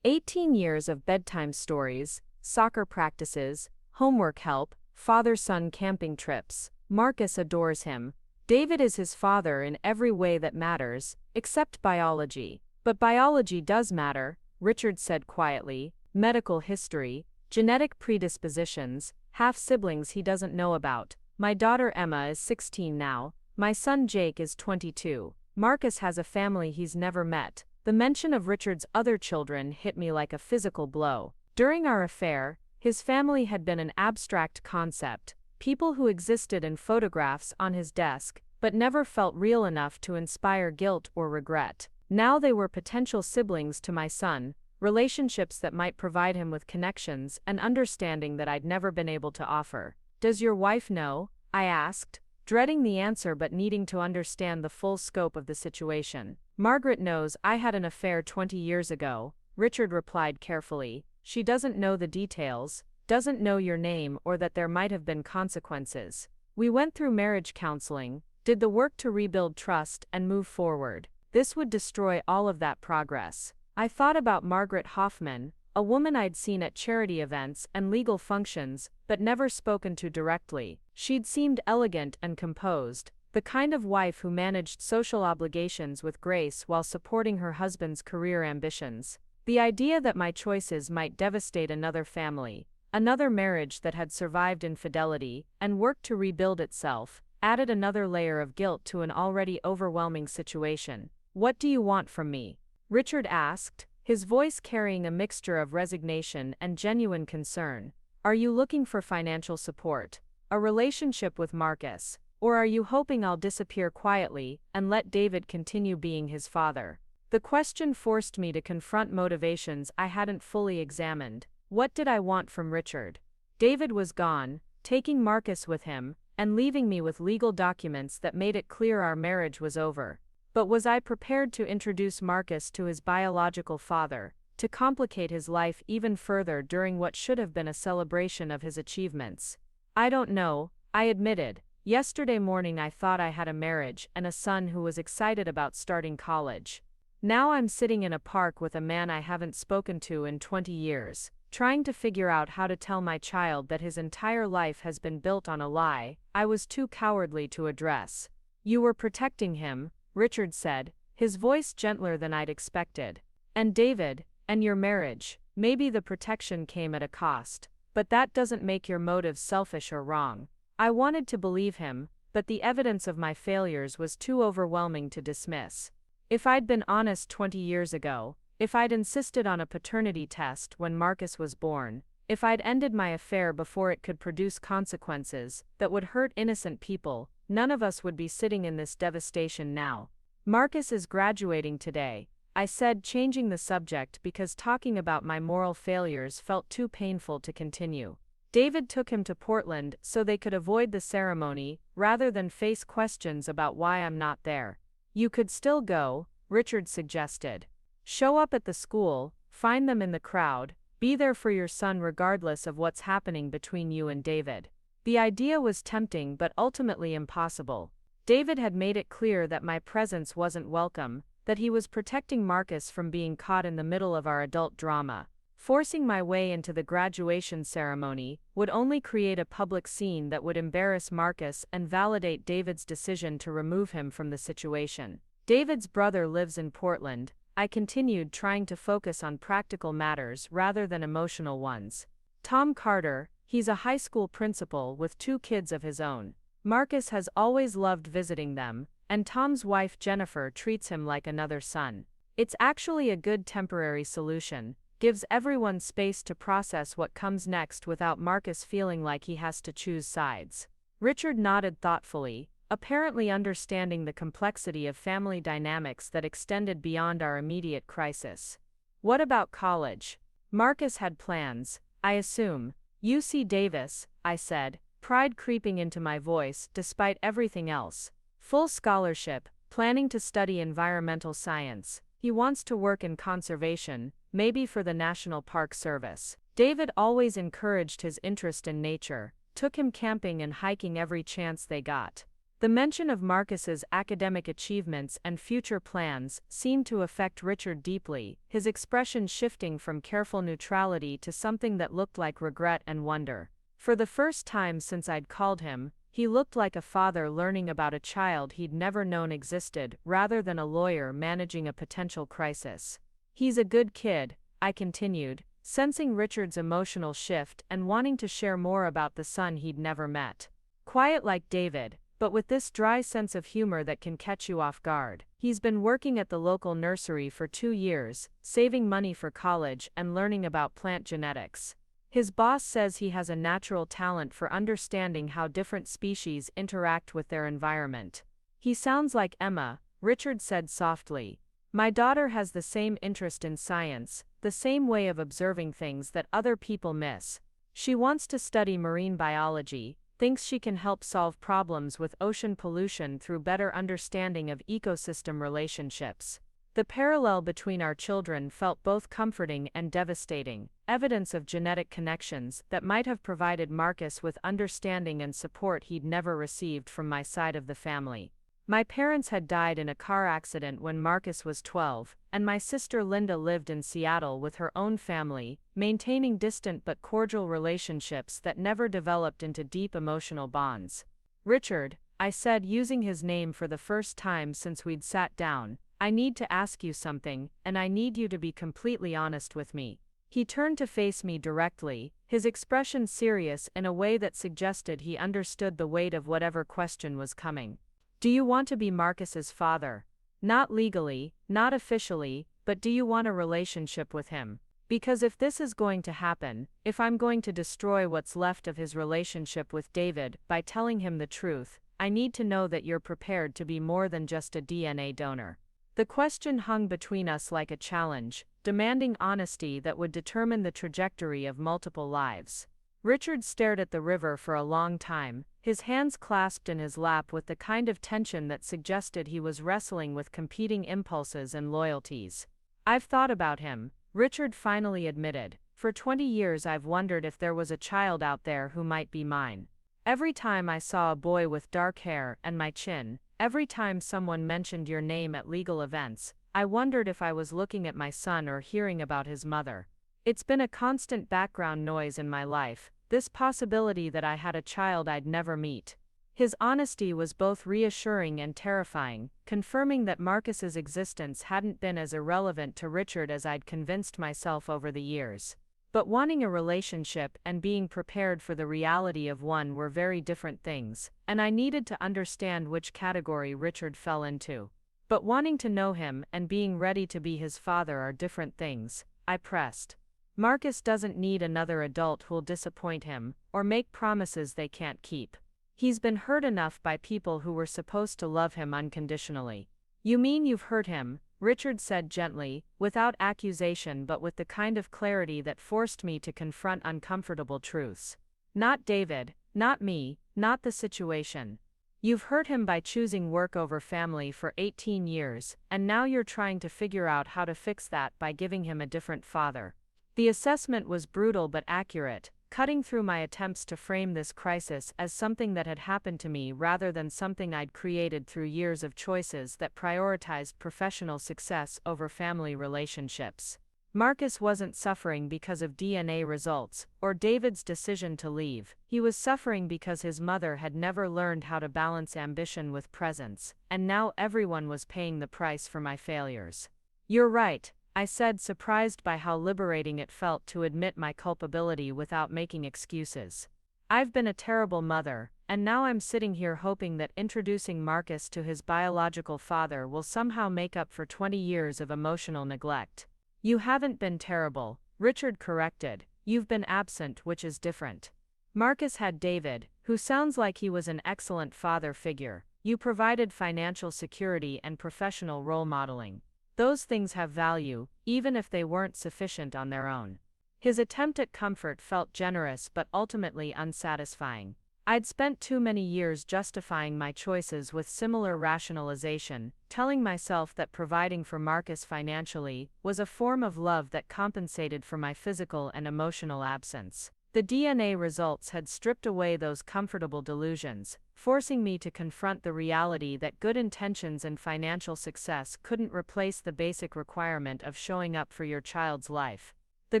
S2: 18 years of bedtime stories, soccer practices, homework help, father-son camping trips. Marcus adores him. David is his father in every way that matters, except biology. But biology does matter, Richard said quietly. Medical history, genetic predispositions, half-siblings he doesn't know about. My daughter Emma is 16 now. My son Jake is 22. Marcus has a family he's never met. The mention of Richard's other children hit me like a physical blow. During our affair, his family had been an abstract concept, people who existed in photographs on his desk, but never felt real enough to inspire guilt or regret. Now they were potential siblings to my son, relationships that might provide him with connections and understanding that I'd never been able to offer. "Does your wife know?" I asked, dreading the answer but needing to understand the full scope of the situation. "Margaret knows I had an affair 20 years ago," Richard replied carefully. "She doesn't know the details, doesn't know your name or that there might have been consequences. We went through marriage counseling, did the work to rebuild trust and move forward. This would destroy all of that progress." I thought about Margaret Hoffman, a woman I'd seen at charity events and legal functions, but never spoken to directly. She'd seemed elegant and composed, the kind of wife who managed social obligations with grace while supporting her husband's career ambitions. The idea that my choices might devastate another family, another marriage that had survived infidelity and worked to rebuild itself, added another layer of guilt to an already overwhelming situation. "What do you want from me?" Richard asked, his voice carrying a mixture of resignation and genuine concern. "Are you looking for financial support, a relationship with Marcus, or are you hoping I'll disappear quietly and let David continue being his father?" The question forced me to confront motivations I hadn't fully examined. What did I want from Richard? David was gone, taking Marcus with him, and leaving me with legal documents that made it clear our marriage was over. But was I prepared to introduce Marcus to his biological father, to complicate his life even further during what should have been a celebration of his achievements? "I don't know," I admitted. "Yesterday morning I thought I had a marriage and a son who was excited about starting college. Now I'm sitting in a park with a man I haven't spoken to in 20 years, trying to figure out how to tell my child that his entire life has been built on a lie I was too cowardly to address." You were protecting him, Richard said, his voice gentler than I'd expected. And David, and your marriage. Maybe the protection came at a cost, but that doesn't make your motives selfish or wrong. I wanted to believe him, but the evidence of my failures was too overwhelming to dismiss. If I'd been honest 20 years ago, if I'd insisted on a paternity test when Marcus was born, if I'd ended my affair before it could produce consequences that would hurt innocent people, none of us would be sitting in this devastation now. Marcus is graduating today, I said, changing the subject because talking about my moral failures felt too painful to continue. David took him to Portland so they could avoid the ceremony, rather than face questions about why I'm not there. You could still go, Richard suggested. Show up at the school, find them in the crowd, be there for your son regardless of what's happening between you and David. The idea was tempting but ultimately impossible. David had made it clear that my presence wasn't welcome, that he was protecting Marcus from being caught in the middle of our adult drama. Forcing my way into the graduation ceremony would only create a public scene that would embarrass Marcus and validate David's decision to remove him from the situation. David's brother lives in Portland, I continued, trying to focus on practical matters rather than emotional ones. Tom Carter, he's a high school principal with 2 kids of his own. Marcus has always loved visiting them, and Tom's wife Jennifer treats him like another son. It's actually a good temporary solution, gives everyone space to process what comes next without Marcus feeling like he has to choose sides. Richard nodded thoughtfully, apparently understanding the complexity of family dynamics that extended beyond our immediate crisis. What about college? Marcus had plans, I assume. UC Davis, I said, pride creeping into my voice despite everything else. Full scholarship, planning to study environmental science. He wants to work in conservation, maybe for the National Park Service. David always encouraged his interest in nature, took him camping and hiking every chance they got. The mention of Marcus's academic achievements and future plans seemed to affect Richard deeply, his expression shifting from careful neutrality to something that looked like regret and wonder. For the first time since I'd called him, he looked like a father learning about a child he'd never known existed, rather than a lawyer managing a potential crisis. He's a good kid, I continued, sensing Richard's emotional shift and wanting to share more about the son he'd never met. Quiet like David, but with this dry sense of humor that can catch you off guard. He's been working at the local nursery for 2 years, saving money for college and learning about plant genetics. His boss says he has a natural talent for understanding how different species interact with their environment. He sounds like Emma, Richard said softly. My daughter has the same interest in science, the same way of observing things that other people miss. She wants to study marine biology, thinks she can help solve problems with ocean pollution through better understanding of ecosystem relationships. The parallel between our children felt both comforting and devastating, evidence of genetic connections that might have provided Marcus with understanding and support he'd never received from my side of the family. My parents had died in a car accident when Marcus was 12, and my sister Linda lived in Seattle with her own family, maintaining distant but cordial relationships that never developed into deep emotional bonds. Richard, I said, using his name for the first time since we'd sat down, I need to ask you something, and I need you to be completely honest with me. He turned to face me directly, his expression serious in a way that suggested he understood the weight of whatever question was coming. Do you want to be Marcus's father? Not legally, not officially, but do you want a relationship with him? Because if this is going to happen, if I'm going to destroy what's left of his relationship with David by telling him the truth, I need to know that you're prepared to be more than just a DNA donor. The question hung between us like a challenge, demanding honesty that would determine the trajectory of multiple lives. Richard stared at the river for a long time, his hands clasped in his lap with the kind of tension that suggested he was wrestling with competing impulses and loyalties. I've thought about him, Richard finally admitted. For 20 years I've wondered if there was a child out there who might be mine. Every time I saw a boy with dark hair and my chin, every time someone mentioned your name at legal events, I wondered if I was looking at my son or hearing about his mother. It's been a constant background noise in my life, this possibility that I had a child I'd never meet. His honesty was both reassuring and terrifying, confirming that Marcus's existence hadn't been as irrelevant to Richard as I'd convinced myself over the years. But wanting a relationship and being prepared for the reality of one were very different things, and I needed to understand which category Richard fell into. But wanting to know him and being ready to be his father are different things, I pressed. Marcus doesn't need another adult who'll disappoint him, or make promises they can't keep. He's been hurt enough by people who were supposed to love him unconditionally. You mean you've hurt him? Richard said gently, without accusation but with the kind of clarity that forced me to confront uncomfortable truths. Not David, not me, not the situation. You've hurt him by choosing work over family for 18 years, and now you're trying to figure out how to fix that by giving him a different father. The assessment was brutal but accurate, cutting through my attempts to frame this crisis as something that had happened to me rather than something I'd created through years of choices that prioritized professional success over family relationships. Marcus wasn't suffering because of DNA results, or David's decision to leave. He was suffering because his mother had never learned how to balance ambition with presence, and now everyone was paying the price for my failures. You're right, I said, surprised by how liberating it felt to admit my culpability without making excuses. I've been a terrible mother, and now I'm sitting here hoping that introducing Marcus to his biological father will somehow make up for 20 years of emotional neglect. You haven't been terrible, Richard corrected. You've been absent, which is different. Marcus had David, who sounds like he was an excellent father figure. You provided financial security and professional role modeling. Those things have value, even if they weren't sufficient on their own. His attempt at comfort felt generous but ultimately unsatisfying. I'd spent too many years justifying my choices with similar rationalization, telling myself that providing for Marcus financially was a form of love that compensated for my physical and emotional absence. The DNA results had stripped away those comfortable delusions, forcing me to confront the reality that good intentions and financial success couldn't replace the basic requirement of showing up for your child's life. The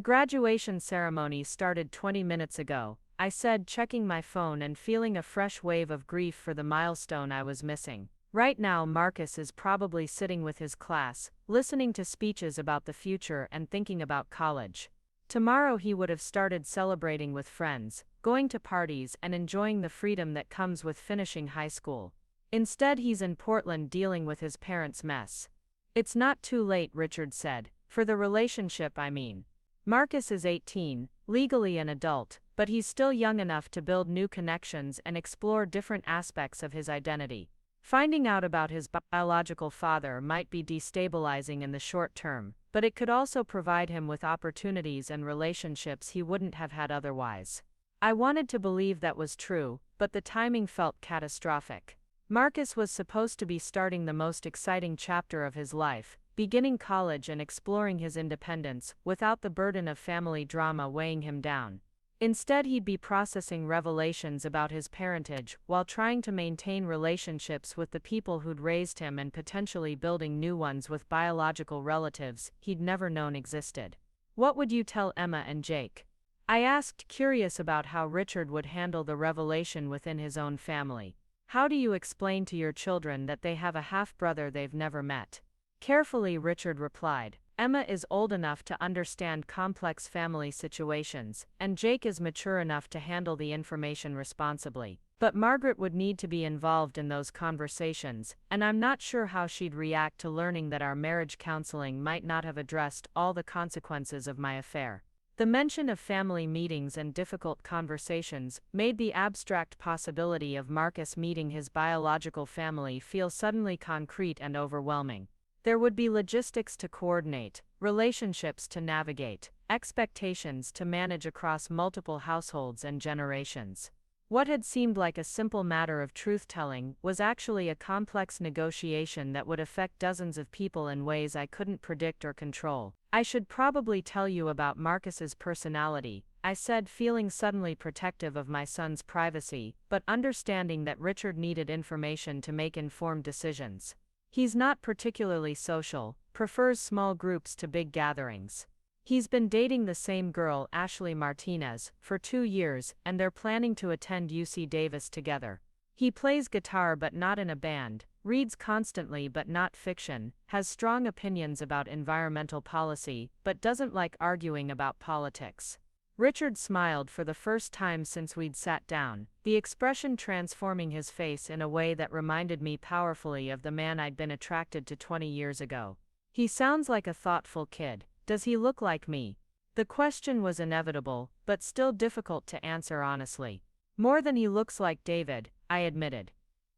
S2: graduation ceremony started 20 minutes ago, I said, checking my phone and feeling a fresh wave of grief for the milestone I was missing. Right now Marcus is probably sitting with his class, listening to speeches about the future and thinking about college. Tomorrow he would have started celebrating with friends, going to parties and enjoying the freedom that comes with finishing high school. Instead he's in Portland dealing with his parents' mess. It's not too late, Richard said, for the relationship I mean. Marcus is 18, legally an adult, but he's still young enough to build new connections and explore different aspects of his identity. Finding out about his biological father might be destabilizing in the short term, but it could also provide him with opportunities and relationships he wouldn't have had otherwise. I wanted to believe that was true, but the timing felt catastrophic. Marcus was supposed to be starting the most exciting chapter of his life, beginning college and exploring his independence, without the burden of family drama weighing him down. Instead he'd be processing revelations about his parentage while trying to maintain relationships with the people who'd raised him and potentially building new ones with biological relatives he'd never known existed. What would you tell Emma and Jake? I asked, curious about how Richard would handle the revelation within his own family. How do you explain to your children that they have a half-brother they've never met? Carefully, Richard replied. Emma is old enough to understand complex family situations, and Jake is mature enough to handle the information responsibly. But Margaret would need to be involved in those conversations, and I'm not sure how she'd react to learning that our marriage counseling might not have addressed all the consequences of my affair. The mention of family meetings and difficult conversations made the abstract possibility of Marcus meeting his biological family feel suddenly concrete and overwhelming. There would be logistics to coordinate, relationships to navigate, expectations to manage across multiple households and generations. What had seemed like a simple matter of truth-telling was actually a complex negotiation that would affect dozens of people in ways I couldn't predict or control. I should probably tell you about Marcus's personality, I said, feeling suddenly protective of my son's privacy, but understanding that Richard needed information to make informed decisions. He's not particularly social, prefers small groups to big gatherings. He's been dating the same girl, Ashley Martinez, for 2 years, and they're planning to attend UC Davis together.
S1: He plays guitar but not in a band, reads constantly but not fiction, has strong opinions about environmental policy, but doesn't like arguing about politics. Richard smiled for the first time since we'd sat down, the expression transforming his face in a way that reminded me powerfully of the man I'd been attracted to 20 years ago. He sounds like a thoughtful kid. Does he look like me? The question was inevitable, but still difficult to answer honestly. More than he looks like David, I admitted.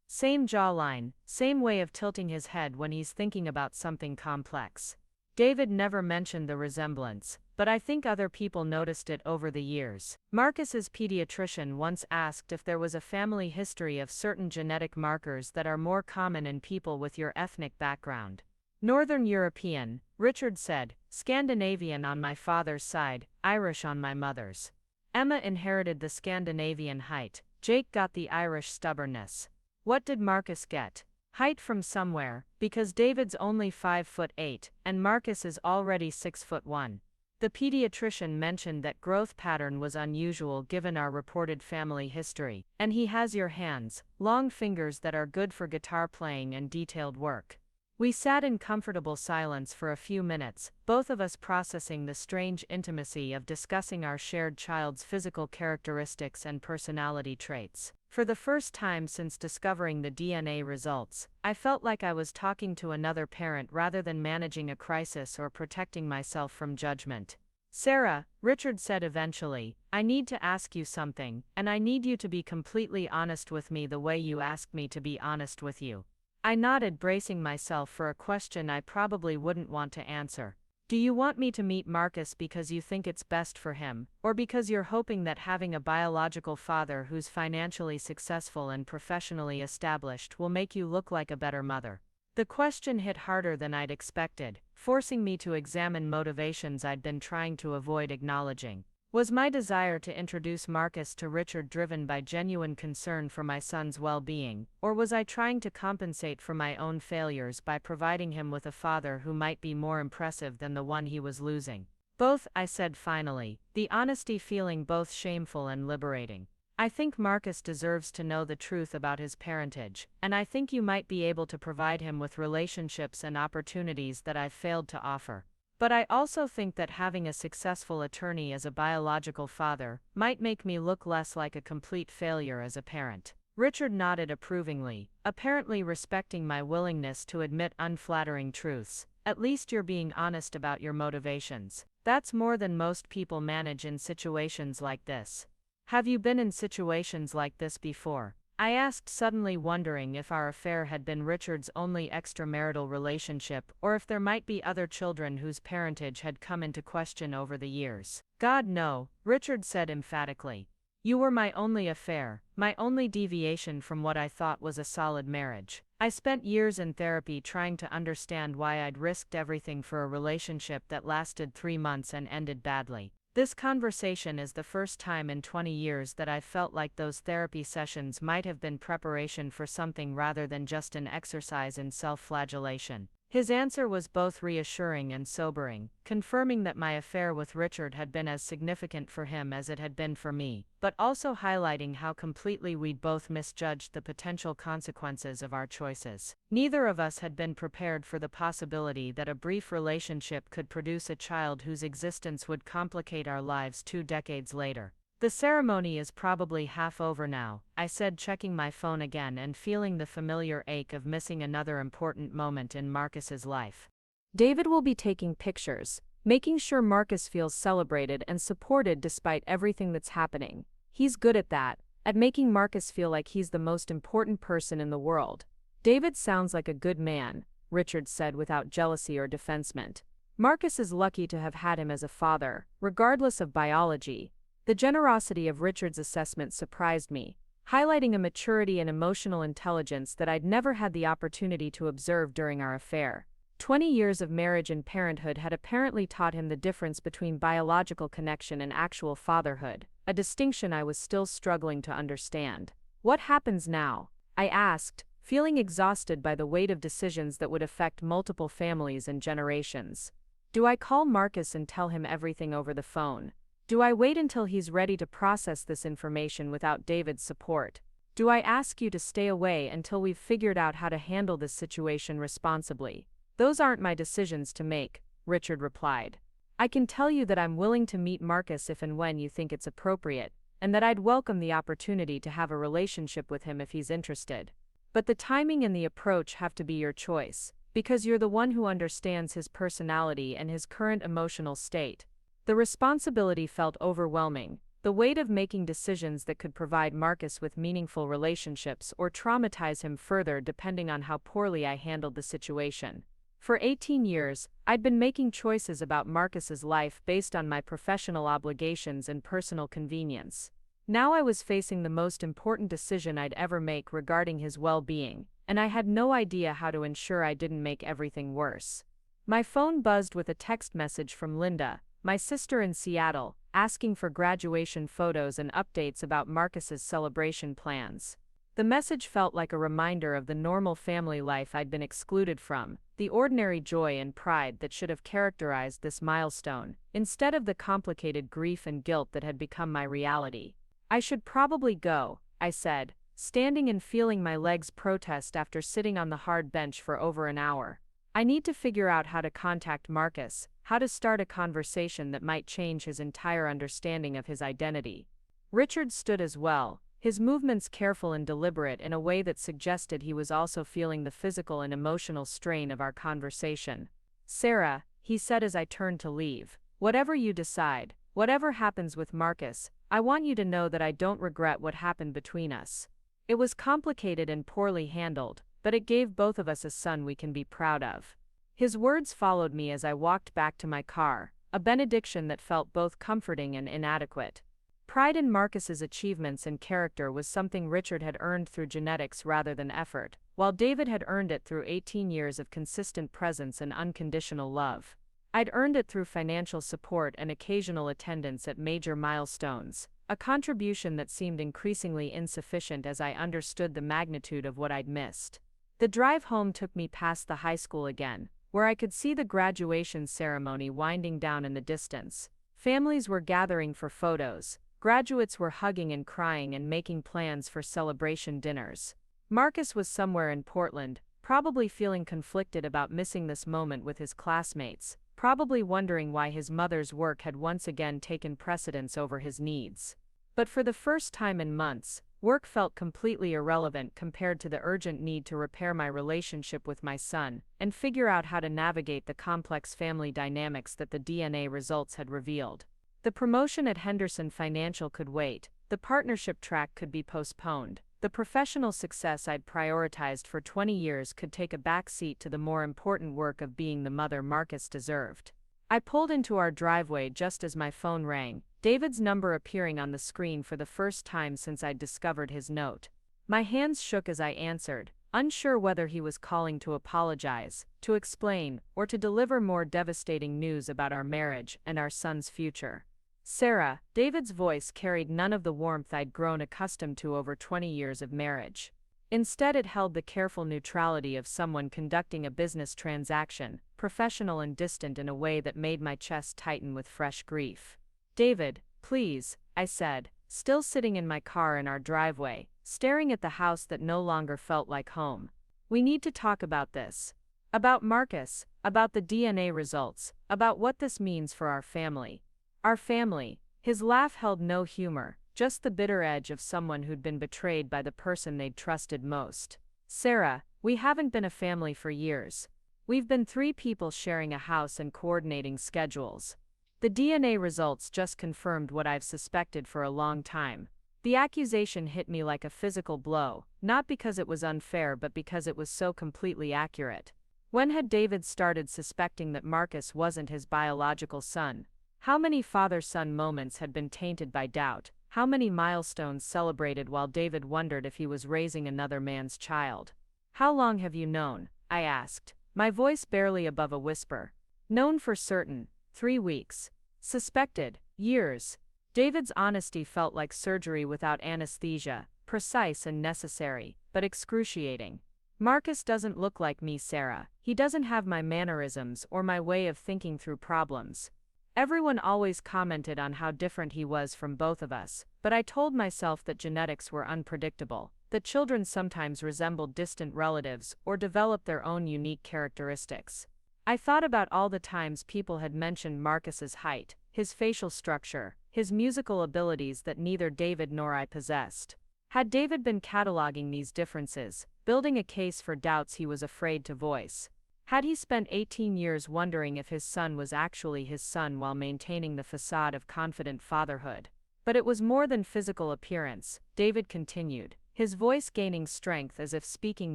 S1: Same jawline, same way of tilting his head when he's thinking about something complex. David never mentioned the resemblance, but I think other people noticed it over the years. Marcus's pediatrician once asked if there was a family history of certain genetic markers that are more common in people with your ethnic background. Northern European, Richard said, Scandinavian on my father's side, Irish on my mother's. Emma inherited the Scandinavian height, Jake got the Irish stubbornness. What did Marcus get? Height from somewhere, because David's only 5'8", and Marcus is already 6'1". The pediatrician mentioned that growth pattern was unusual given our reported family history, and he has your hands, long fingers that are good for guitar playing and detailed work. We sat in comfortable silence for a few minutes, both of us processing the strange intimacy of discussing our shared child's physical characteristics and personality traits. For the first time since discovering the DNA results, I felt like I was talking to another parent rather than managing a crisis or protecting myself from judgment. Sarah, Richard said eventually, I need to ask you something, and I need you to be completely honest with me the way you asked me to be honest with you. I nodded, bracing myself for a question I probably wouldn't want to answer. Do you want me to meet Marcus because you think it's best for him, or because you're hoping that having a biological father who's financially successful and professionally established will make you look like a better mother? The question hit harder than I'd expected, forcing me to examine motivations I'd been trying to avoid acknowledging. Was my desire to introduce Marcus to Richard driven by genuine concern for my son's well-being, or was I trying to compensate for my own failures by providing him with a father who might be more impressive than the one he was losing? Both, I said finally, the honesty feeling both shameful and liberating. I think Marcus deserves to know the truth about his parentage, and I think you might be able to provide him with relationships and opportunities that I've failed to offer. But I also think that having a successful attorney as a biological father might make me look less like a complete failure as a parent. Richard nodded approvingly, apparently respecting my willingness to admit unflattering truths. At least you're being honest about your motivations. That's more than most people manage in situations like this. Have you been in situations like this before? I asked, suddenly wondering if our affair had been Richard's only extramarital relationship or if there might be other children whose parentage had come into question over the years. God, no, Richard said emphatically. You were my only affair, my only deviation from what I thought was a solid marriage. I spent years in therapy trying to understand why I'd risked everything for a relationship that lasted 3 months and ended badly. This conversation is the first time in 20 years that I've felt like those therapy sessions might have been preparation for something rather than just an exercise in self-flagellation. His answer was both reassuring and sobering, confirming that my affair with Richard had been as significant for him as it had been for me, but also highlighting how completely we'd both misjudged the potential consequences of our choices. Neither of us had been prepared for the possibility that a brief relationship could produce a child whose existence would complicate our lives 2 decades later. The ceremony is probably half over now, I said, checking my phone again and feeling the familiar ache of missing another important moment in Marcus's life.
S2: David will be taking pictures, making sure Marcus feels celebrated and supported despite everything that's happening. He's good at that, at making Marcus feel like he's the most important person in the world. David sounds like a good man, Richard said without jealousy or defensement. Marcus is lucky to have had him as a father, regardless of biology. The generosity of Richard's assessment surprised me, highlighting a maturity and emotional intelligence that I'd never had the opportunity to observe during our affair. 20 years of marriage and parenthood had apparently taught him the difference between biological connection and actual fatherhood, a distinction I was still struggling to understand. What happens now? I asked, feeling exhausted by the weight of decisions that would affect multiple families and generations. Do I call Marcus and tell him everything over the phone? Do I wait until he's ready to process this information without David's support?
S1: Do I ask you to stay away until we've figured out how to handle this situation responsibly? Those aren't my decisions to make, Richard replied. I can tell you that I'm willing to meet Marcus if and when you think it's appropriate, and that I'd welcome the opportunity to have a relationship with him if he's interested. But the timing and the approach have to be your choice, because you're the one who understands his personality and his current emotional state. The responsibility felt overwhelming, the weight of making decisions that could provide Marcus with meaningful relationships or traumatize him further depending on how poorly I handled the situation. For 18 years, I'd been making choices about Marcus's life based on my professional obligations and personal convenience. Now I was facing the most important decision I'd ever make regarding his well-being, and I had no idea how to ensure I didn't make everything worse. My phone buzzed with a text message from Linda, my sister in Seattle, asking for graduation photos and updates about Marcus's celebration plans. The message felt like a reminder of the normal family life I'd been excluded from, the ordinary joy and pride that should have characterized this milestone, instead of the complicated grief and guilt that had become my reality. I should probably go, I said, standing and feeling my legs protest after sitting on the hard bench for over an hour. I need to figure out how to contact Marcus, how to start a conversation that might change his entire understanding of his identity. Richard stood as well, his movements careful and deliberate in a way that suggested he was also feeling the physical and emotional strain of our conversation. Sarah, he said as I turned to leave, whatever you decide, whatever happens with Marcus, I want you to know that I don't regret what happened between us. It was complicated and poorly handled, but it gave both of us a son we can be proud of. His words followed me as I walked back to my car, a benediction that felt both comforting and inadequate. Pride in Marcus's achievements and character was something Richard had earned through genetics rather than effort, while David had earned it through 18 years of consistent presence and unconditional love. I'd earned it through financial support and occasional attendance at major milestones, a contribution that seemed increasingly insufficient as I understood the magnitude of what I'd missed. The drive home took me past the high school again, where I could see the graduation ceremony winding down in the distance. Families were gathering for photos, graduates were hugging and crying and making plans for celebration dinners. Marcus was somewhere in Portland, probably feeling conflicted about missing this moment with his classmates, probably wondering why his mother's work had once again taken precedence over his needs. But for the first time in months, work felt completely irrelevant compared to the urgent need to repair my relationship with my son and figure out how to navigate the complex family dynamics that the DNA results had revealed. The promotion at Henderson Financial could wait, the partnership track could be postponed, the professional success I'd prioritized for 20 years could take a back seat to the more important work of being the mother Marcus deserved. I pulled into our driveway just as my phone rang, David's number appearing on the screen for the first time since I'd discovered his note. My hands shook as I answered, unsure whether he was calling to apologize, to explain, or to deliver more devastating news about our marriage and our son's future. Sarah, David's voice carried none of the warmth I'd grown accustomed to over 20 years of marriage. Instead, it held the careful neutrality of someone conducting a business transaction, professional and distant in a way that made my chest tighten with fresh grief. David, please, I said, still sitting in my car in our driveway, staring at the house that no longer felt like home. We need to talk about this. About Marcus, about the DNA results, about what this means for our family. Our family. His laugh held no humor, just the bitter edge of someone who'd been betrayed by the person they'd trusted most. Sarah, we haven't been a family for years. We've been 3 people sharing a house and coordinating schedules. The DNA results just confirmed what I've suspected for a long time. The accusation hit me like a physical blow, not because it was unfair but because it was so completely accurate. When had David started suspecting that Marcus wasn't his biological son? How many father-son moments had been tainted by doubt? How many milestones celebrated while David wondered if he was raising another man's child? How long have you known? I asked, my voice barely above a whisper. Known for certain, 3 weeks. Suspected, years. David's honesty felt like surgery without anesthesia, precise and necessary, but excruciating. Marcus doesn't look like me, Sarah. He doesn't have my mannerisms or my way of thinking through problems. Everyone always commented on how different he was from both of us, but I told myself that genetics were unpredictable.
S2: that children sometimes resembled distant relatives or developed their own unique characteristics. I thought about all the times people had mentioned Marcus's height, his facial structure, his musical abilities that neither David nor I possessed. Had David been cataloging these differences, building a case for doubts he was afraid to voice? Had he spent 18 years wondering if his son was actually his son while maintaining the facade of confident fatherhood? But it was more than physical appearance, David continued, his voice gaining strength as if speaking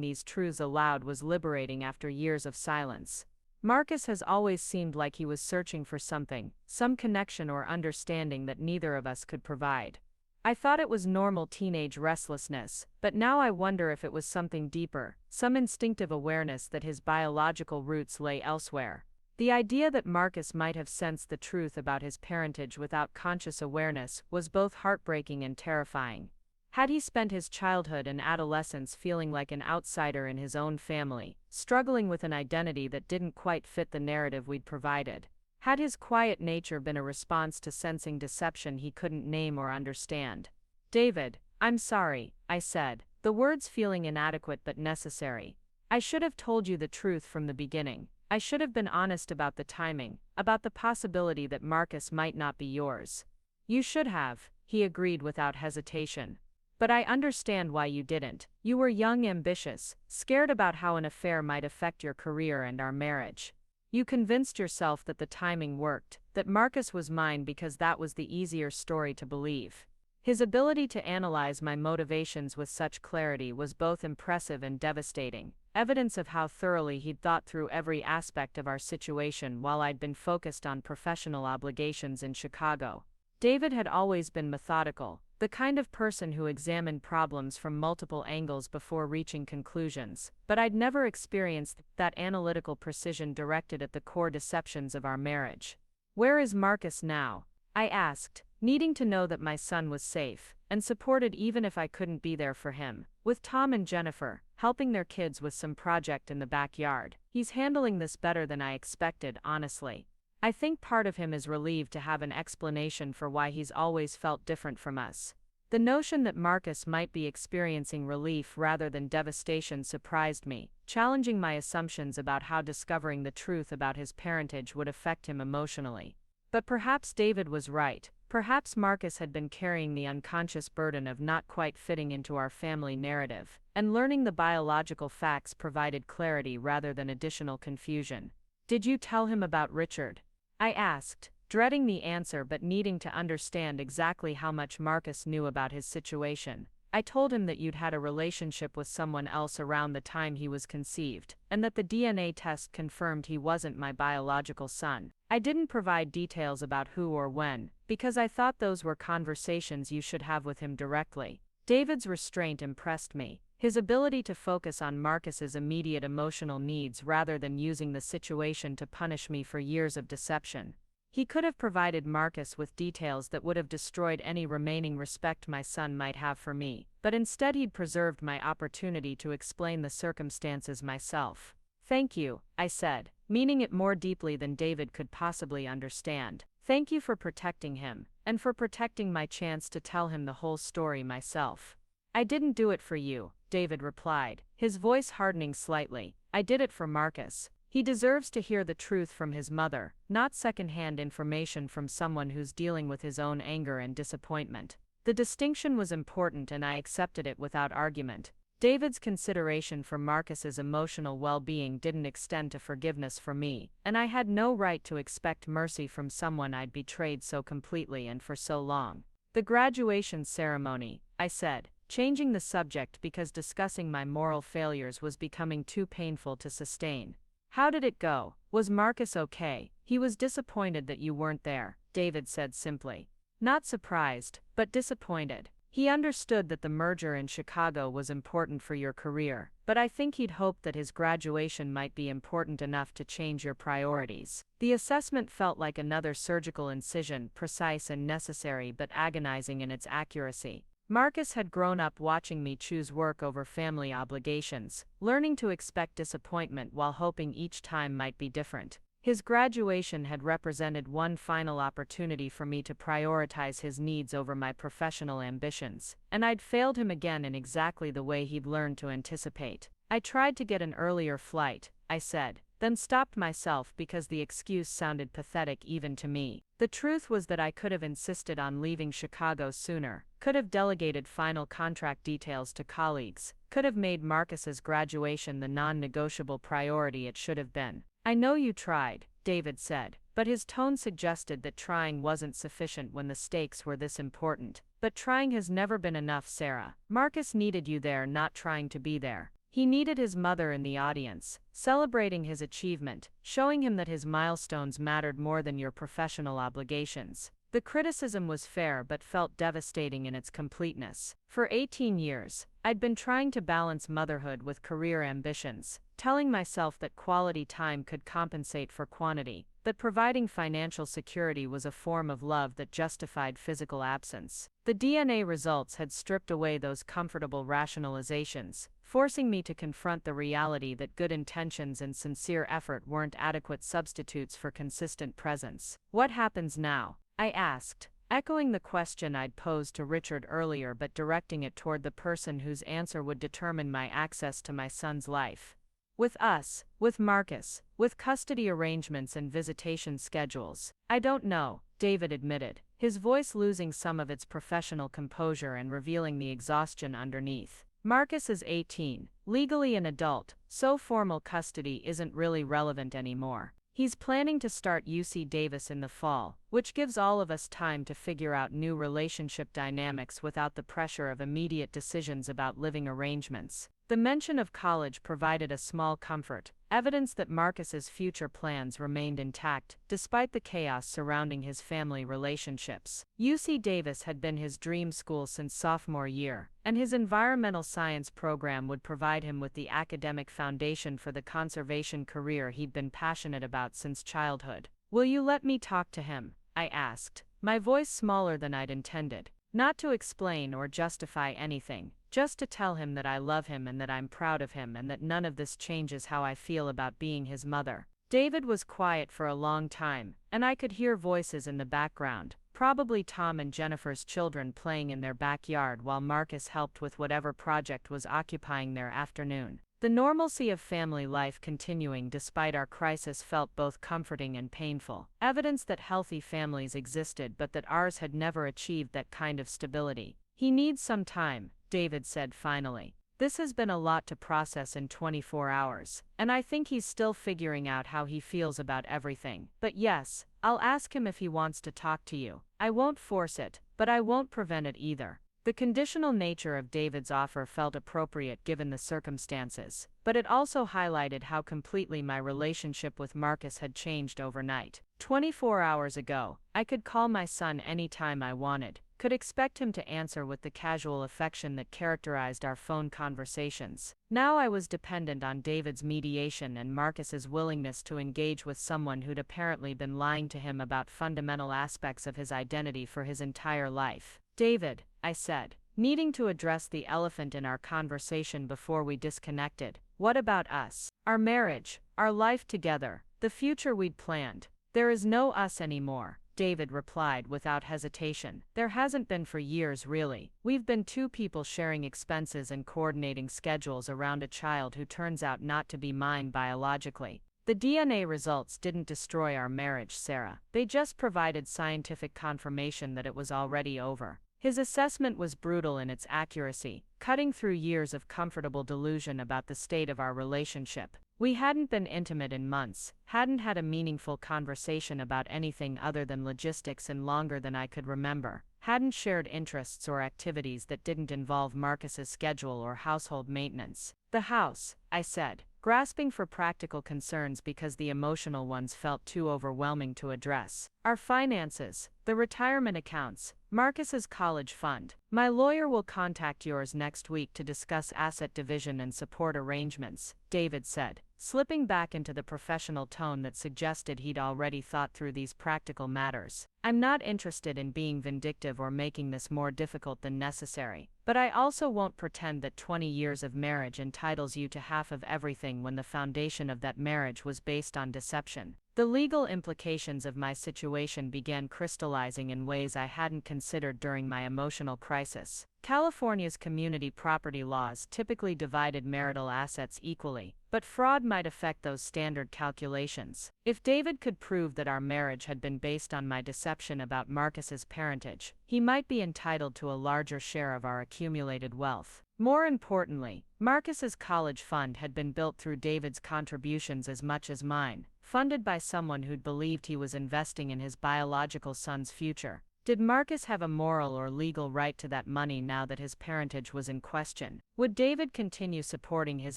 S2: these truths aloud was liberating after years of silence. Marcus has always seemed like he was searching for something, some connection or understanding that neither of us could provide. I thought it was normal teenage restlessness, but now I wonder if it was something deeper, some instinctive awareness that his biological roots lay elsewhere. The idea that Marcus might have sensed the truth about his parentage without conscious awareness was both heartbreaking and terrifying. Had he spent his childhood and adolescence feeling like an outsider in his own family, struggling with an identity that didn't quite fit the narrative we'd provided? Had his quiet nature been a response to sensing deception he couldn't name or understand? David, I'm sorry, I said, the words feeling inadequate but necessary. I should have told you the truth from the beginning. I should have been honest about the timing, about the possibility that Marcus might not be yours. You should have, he agreed without hesitation. But I understand why you didn't. You were young, ambitious, scared about how an affair might affect your career and our marriage. You convinced yourself that the timing worked, that Marcus was mine because that was the easier story to believe. His ability to analyze my motivations with such clarity was both impressive and devastating, evidence of how thoroughly he'd thought through every aspect of our situation while I'd been focused on professional obligations in Chicago. David had always been methodical, the kind of person who examined problems from multiple angles before reaching conclusions, but I'd never experienced that analytical precision directed at the core deceptions of our marriage. Where is Marcus now? I asked, needing to know that my son was safe and supported even if I couldn't be there for him. With Tom and Jennifer, helping their kids with some project in the backyard. He's handling this better than I expected, honestly. I think part of him is relieved to have an explanation for why he's always felt different from us. The notion that Marcus might be experiencing relief rather than devastation surprised me, challenging my assumptions about how discovering the truth about his parentage would affect him emotionally. But perhaps David was right. Perhaps Marcus had been carrying the unconscious burden of not quite fitting into our family narrative, and learning the biological facts provided clarity rather than additional confusion. Did you tell him about Richard? I asked, dreading the answer but needing to understand exactly how much Marcus knew about his situation. I told him that you'd had a relationship with someone else around the time he was conceived, and that the DNA test confirmed he wasn't my biological son. I didn't provide details about who or when, because I thought those were conversations you should have with him directly. David's restraint impressed me, his ability to focus on Marcus's immediate emotional needs rather than using the situation to punish me for years of deception. He could have provided Marcus with details that would have destroyed any remaining respect my son might have for me, but instead he'd preserved my opportunity to explain the circumstances myself. Thank you, I said, meaning it more deeply than David could possibly understand. Thank you for protecting him, and for protecting my chance to tell him the whole story myself. I didn't do it for you, David replied, his voice hardening slightly. I did it for Marcus. He deserves to hear the truth from his mother, not second-hand information from someone who's dealing with his own anger and disappointment. The distinction was important and I accepted it without argument. David's consideration for Marcus's emotional well-being didn't extend to forgiveness for me, and I had no right to expect mercy from someone I'd betrayed so completely and for so long. The graduation ceremony, I said, changing the subject because discussing my moral failures was becoming too painful to sustain. How did it go? Was Marcus okay? He was disappointed that you weren't there, David said simply. Not surprised, but disappointed. He understood that the merger in Chicago was important for your career, but I think he'd hoped that his graduation might be important enough to change your priorities. The assessment felt like another surgical incision, precise and necessary but agonizing in its accuracy. Marcus had grown up watching me choose work over family obligations, learning to expect disappointment while hoping each time might be different. His graduation had represented one final opportunity for me to prioritize his needs over my professional ambitions, and I'd failed him again in exactly the way he'd learned to anticipate. I tried to get an earlier flight, I said, then stopped myself because the excuse sounded pathetic even to me. The truth was that I could have insisted on leaving Chicago sooner, could have delegated final contract details to colleagues, could have made Marcus's graduation the non-negotiable priority it should have been. I know you tried, David said, but his tone suggested that trying wasn't sufficient when the stakes were this important. But trying has never been enough, Sarah. Marcus needed you there, not trying to be there. He needed his mother in the audience, celebrating his achievement, showing him that his milestones mattered more than your professional obligations. The criticism was fair but felt devastating in its completeness. For 18 years, I'd been trying to balance motherhood with career ambitions, telling myself that quality time could compensate for quantity, that providing financial security was a form of love that justified physical absence. The DNA results had stripped away those comfortable rationalizations, forcing me to confront the reality that good intentions and sincere effort weren't adequate substitutes for consistent presence. What happens now? I asked, echoing the question I'd posed to Richard earlier but directing it toward the person whose answer would determine my access to my son's life. With us, with Marcus, with custody arrangements and visitation schedules. I don't know, David admitted, his voice losing some of its professional composure and revealing the exhaustion underneath. Marcus is 18, legally an adult, so formal custody isn't really relevant anymore. He's planning to start UC Davis in the fall, which gives all of us time to figure out new relationship dynamics without the pressure of immediate decisions about living arrangements. The mention of college provided a small comfort, evidence that Marcus's future plans remained intact, despite the chaos surrounding his family relationships. UC Davis had been his dream school since sophomore year, and his environmental science program would provide him with the academic foundation for the conservation career he'd been passionate about since childhood. "Will you let me talk to him?" I asked, my voice smaller than I'd intended. Not to explain or justify anything, just to tell him that I love him and that I'm proud of him and that none of this changes how I feel about being his mother. David was quiet for a long time, and I could hear voices in the background, probably Tom and Jennifer's children playing in their backyard while Marcus helped with whatever project was occupying their afternoon. The normalcy of family life continuing despite our crisis felt both comforting and painful, evidence that healthy families existed but that ours had never achieved that kind of stability. "He needs some time," David said finally. "This has been a lot to process in 24 hours, and I think he's still figuring out how he feels about everything. But yes, I'll ask him if he wants to talk to you. I won't force it, but I won't prevent it either." The conditional nature of David's offer felt appropriate given the circumstances, but it also highlighted how completely my relationship with Marcus had changed overnight. 24 hours ago, I could call my son anytime I wanted, could expect him to answer with the casual affection that characterized our phone conversations. Now I was dependent on David's mediation and Marcus's willingness to engage with someone who'd apparently been lying to him about fundamental aspects of his identity for his entire life. "David," I said, needing to address the elephant in our conversation before we disconnected, "what about us? Our marriage, our life together, the future we'd planned." "There is no us anymore," David replied without hesitation. "There hasn't been for years, really. We've been two people sharing expenses and coordinating schedules around a child who turns out not to be mine biologically. The DNA results didn't destroy our marriage, Sarah. They just provided scientific confirmation that it was already over." His assessment was brutal in its accuracy, cutting through years of comfortable delusion about the state of our relationship. We hadn't been intimate in months, hadn't had a meaningful conversation about anything other than logistics in longer than I could remember, hadn't shared interests or activities that didn't involve Marcus's schedule or household maintenance. "The house," I said, grasping for practical concerns because the emotional ones felt too overwhelming to address. "Our finances, the retirement accounts, Marcus's college fund. My lawyer will contact yours next week to discuss asset division and support arrangements," David said, slipping back into the professional tone that suggested he'd already thought through these practical matters. "I'm not interested in being vindictive or making this more difficult than necessary. But I also won't pretend that 20 years of marriage entitles you to half of everything when the foundation of that marriage was based on deception. The legal implications of my situation began crystallizing in ways I hadn't considered during my emotional crisis. California's community property laws typically divided marital assets equally, but fraud might affect those standard calculations. If David could prove that our marriage had been based on my deception about Marcus's parentage, he might be entitled to a larger share of our accumulated wealth. More importantly, Marcus's college fund had been built through David's contributions as much as mine, funded by someone who'd believed he was investing in his biological son's future. Did Marcus have a moral or legal right to that money now that his parentage was in question? Would David continue supporting his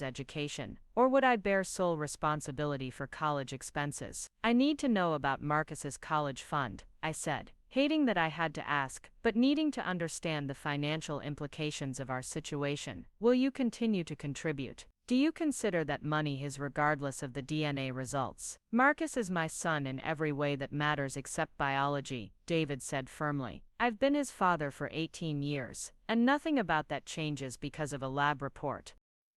S2: education, or would I bear sole responsibility for college expenses? I need to know about Marcus's college fund, I said, hating that I had to ask, but needing to understand the financial implications of our situation. Will you continue to contribute? Do you consider that money his regardless of the DNA results? Marcus is my son in every way that matters except biology, David said firmly. I've been his father for 18 years, and nothing about that changes because of a lab report.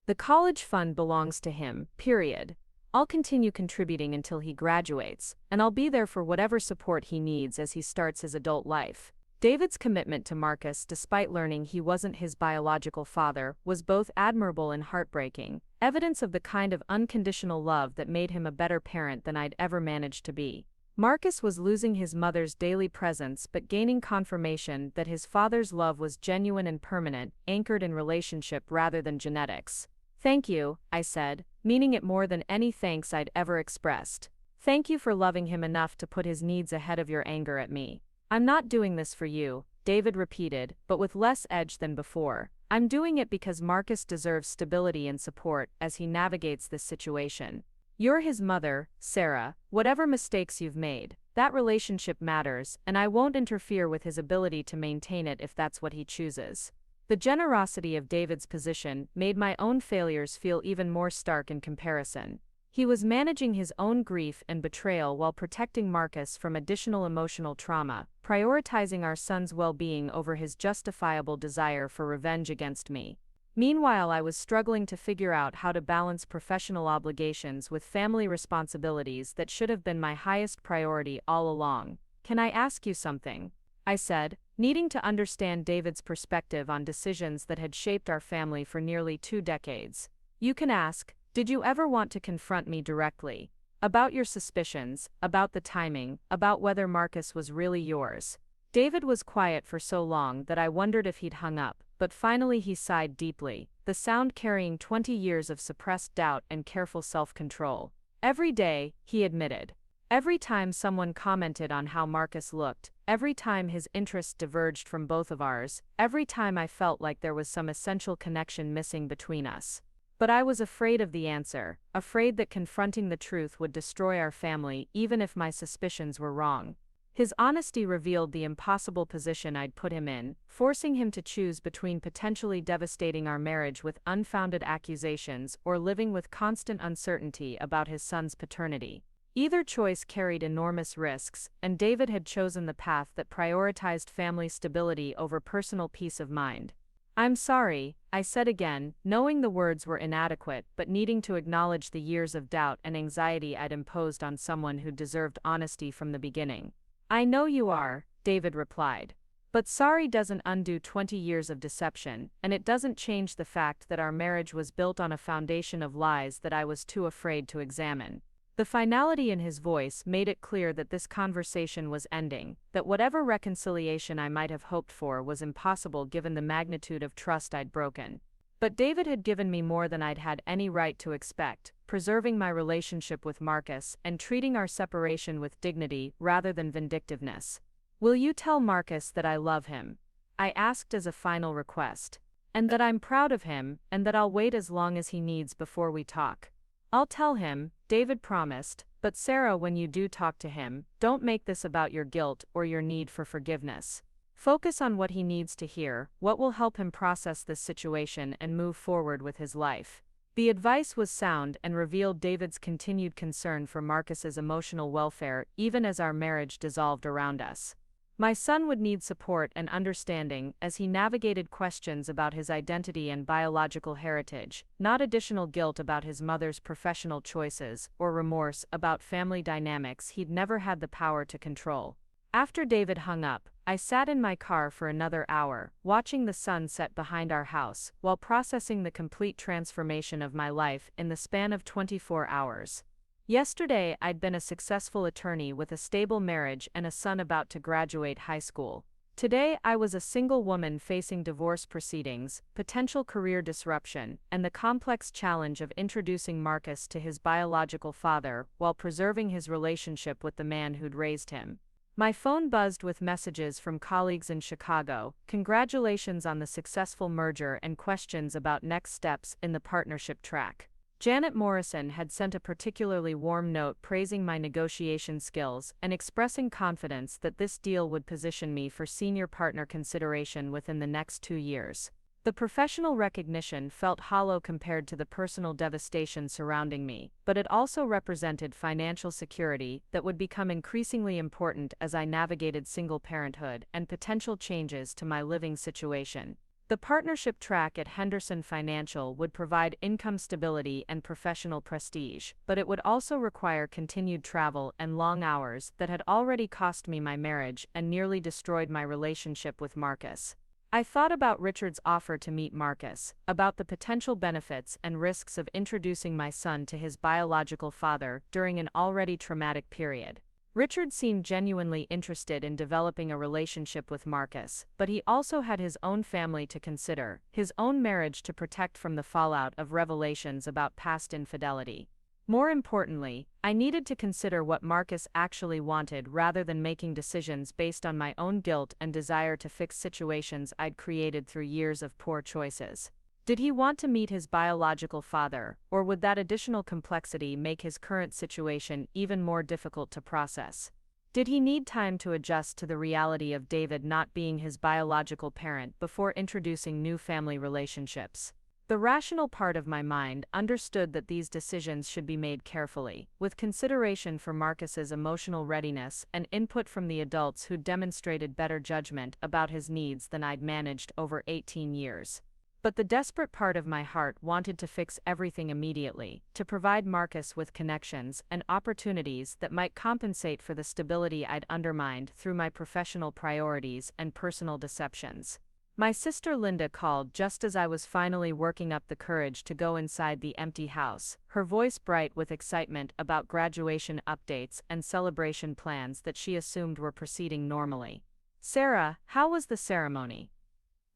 S1: The college fund belongs to him, period. I'll continue contributing until he graduates, and I'll be there for whatever support he needs as he starts his adult life. David's commitment to Marcus, despite learning he wasn't his biological father, was both admirable and heartbreaking, evidence of the kind of unconditional love that made him a better parent than I'd ever managed to be. Marcus was losing his mother's daily presence but gaining confirmation that his father's love was genuine and permanent, anchored in relationship rather than genetics. Thank you, I said, meaning it more than any thanks I'd ever expressed. Thank you for loving him enough to put his needs ahead of your anger at me. I'm not doing this for you, David repeated, but with less edge than before. I'm doing it because Marcus deserves stability and support as he navigates this situation. You're his mother, Sarah. Whatever mistakes you've made, that relationship matters, and I won't interfere with his ability to maintain it if that's what he chooses. The generosity of David's position made my own failures feel even more stark in comparison. He was managing his own grief and betrayal while protecting Marcus from additional emotional trauma, prioritizing our son's well-being over his justifiable desire for revenge against me. Meanwhile, I was struggling to figure out how to balance professional obligations with family responsibilities that should have been my highest priority all along. Can I ask you something? I said, needing to understand David's perspective on decisions that had shaped our family for nearly 2 decades. You can ask. Did you ever want to confront me directly? About your suspicions, about the timing, about whether Marcus was really yours? David was quiet for so long that I wondered if he'd hung up, but finally he sighed deeply, the sound carrying 20 years of suppressed doubt and careful self-control. Every day, he admitted. Every time someone commented on how Marcus looked, every time his interests diverged from both of ours, every time I felt like there was some essential connection missing between us. But I was afraid of the answer, afraid that confronting the truth would destroy our family even if my suspicions were wrong. His honesty revealed the impossible position I'd put him in, forcing him to choose between potentially devastating our marriage with unfounded accusations or living with constant uncertainty about his son's paternity. Either choice carried enormous risks, and David had chosen the path that prioritized family stability over personal peace of mind. I'm sorry, I said again, knowing the words were inadequate but needing to acknowledge the years of doubt and anxiety I'd imposed on someone who deserved honesty from the beginning. I know you are, David replied. But sorry doesn't undo 20 years of deception, and it doesn't change the fact that our marriage was built on a foundation of lies that I was too afraid to examine. The finality in his voice made it clear that this conversation was ending, that whatever reconciliation I might have hoped for was impossible given the magnitude of trust I'd broken. But David had given me more than I'd had any right to expect, preserving my relationship with Marcus and treating our separation with dignity rather than vindictiveness. Will you tell Marcus that I love him? I asked as a final request. And that I'm proud of him, and that I'll wait as long as he needs before we talk. I'll tell him, David promised, but Sarah, when you do talk to him, don't make this about your guilt or your need for forgiveness. Focus on what he needs to hear, what will help him process this situation and move forward with his life. The advice was sound and revealed David's continued concern for Marcus's emotional welfare even as our marriage dissolved around us. My son would need support and understanding as he navigated questions about his identity and biological heritage, not additional guilt about his mother's professional choices or remorse about family dynamics he'd never had the power to control. After David hung up, I sat in my car for another hour, watching the sun set behind our house, while processing the complete transformation of my life in the span of 24 hours. Yesterday, I'd been a successful attorney with a stable marriage and a son about to graduate high school. Today, I was a single woman facing divorce proceedings, potential career disruption, and the complex challenge of introducing Marcus to his biological father while preserving his relationship with the man who'd raised him. My phone buzzed with messages from colleagues in Chicago, congratulations on the successful merger and questions about next steps in the partnership track. Janet Morrison had sent a particularly warm note praising my negotiation skills and expressing confidence that this deal would position me for senior partner consideration within the next 2 years. The professional recognition felt hollow compared to the personal devastation surrounding me, but it also represented financial security that would become increasingly important as I navigated single parenthood and potential changes to my living situation. The partnership track at Henderson Financial would provide income stability and professional prestige, but it would also require continued travel and long hours that had already cost me my marriage and nearly destroyed my relationship with Marcus. I thought about Richard's offer to meet Marcus, about the potential benefits and risks of introducing my son to his biological father during an already traumatic period. Richard seemed genuinely interested in developing a relationship with Marcus, but he also had his own family to consider, his own marriage to protect from the fallout of revelations about past infidelity. More importantly, I needed to consider what Marcus actually wanted rather than making decisions based on my own guilt and desire to fix situations I'd created through years of poor choices. Did he want to meet his biological father, or would that additional complexity make his current situation even more difficult to process? Did he need time to adjust to the reality of David not being his biological parent before introducing new family relationships? The rational part of my mind understood that these decisions should be made carefully, with consideration for Marcus's emotional readiness and input from the adults who demonstrated better judgment about his needs than I'd managed over 18 years. But the desperate part of my heart wanted to fix everything immediately, to provide Marcus with connections and opportunities that might compensate for the stability I'd undermined through my professional priorities and personal deceptions. My sister Linda called just as I was finally working up the courage to go inside the empty house, her voice bright with excitement about graduation updates and celebration plans that she assumed were proceeding normally. "Sarah, how was the ceremony?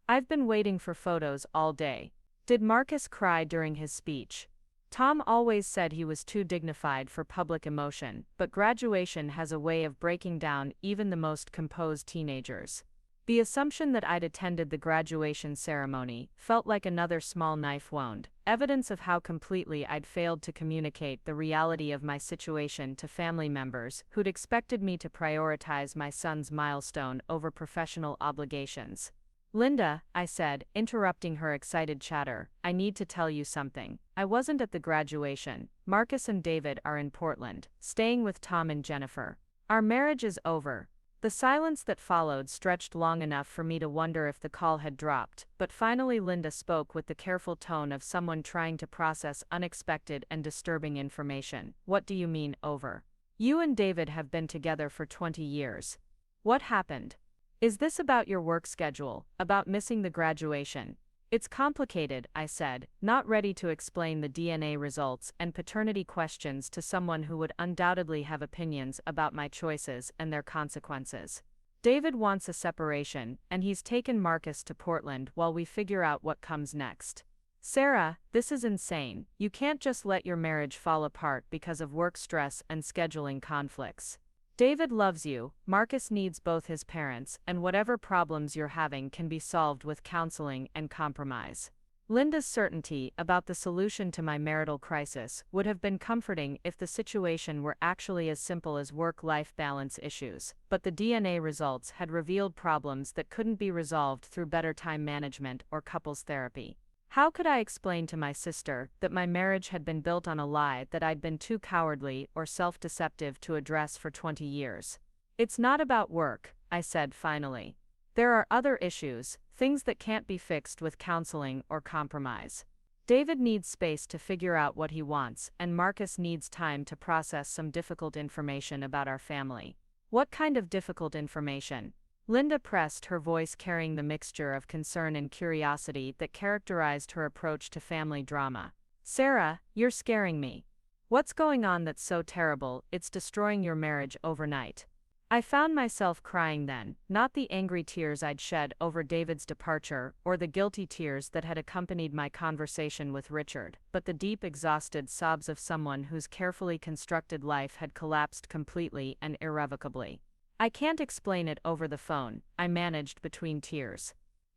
S1: I've been waiting for photos all day. Did Marcus cry during his speech?" Tom always said he was too dignified for public emotion, but graduation has a way of breaking down even the most composed teenagers. The assumption that I'd attended the graduation ceremony felt like another small knife wound, evidence of how completely I'd failed to communicate the reality of my situation to family members who'd expected me to prioritize my son's milestone over professional obligations. "Linda," I said, interrupting her excited chatter, "I need to tell you something. I wasn't at the graduation. Marcus and David are in Portland, staying with Tom and Jennifer. Our marriage is over." The silence that followed stretched long enough for me to wonder if the call had dropped, but finally Linda spoke with the careful tone of someone trying to process unexpected and disturbing information. "What do you mean, over? You and David have been together for 20 years. What happened? Is this about your work schedule, about missing the graduation?" "It's complicated," I said, not ready to explain the DNA results and paternity questions to someone who would undoubtedly have opinions about my choices and their consequences. "David wants a separation, and he's taken Marcus to Portland while we figure out what comes next." "Sarah, this is insane. You can't just let your marriage fall apart because of work stress and scheduling conflicts. David loves you, Marcus needs both his parents, and whatever problems you're having can be solved with counseling and compromise." Linda's certainty about the solution to my marital crisis would have been comforting if the situation were actually as simple as work-life balance issues, but the DNA results had revealed problems that couldn't be resolved through better time management or couples therapy. How could I explain to my sister that my marriage had been built on a lie that I'd been too cowardly or self-deceptive to address for 20 years? "It's not about work," I said finally. There are other issues, things that can't be fixed with counseling or compromise. David needs space to figure out what he wants, and Marcus needs time to process some difficult information about our family. What kind of difficult information? Linda pressed, her voice carrying the mixture of concern and curiosity that characterized her approach to family drama. Sarah, you're scaring me. What's going on that's so terrible it's destroying your marriage overnight? I found myself crying then, not the angry tears I'd shed over David's departure or the guilty tears that had accompanied my conversation with Richard, but the deep, exhausted sobs of someone whose carefully constructed life had collapsed completely and irrevocably. I can't explain it over the phone, I managed between tears.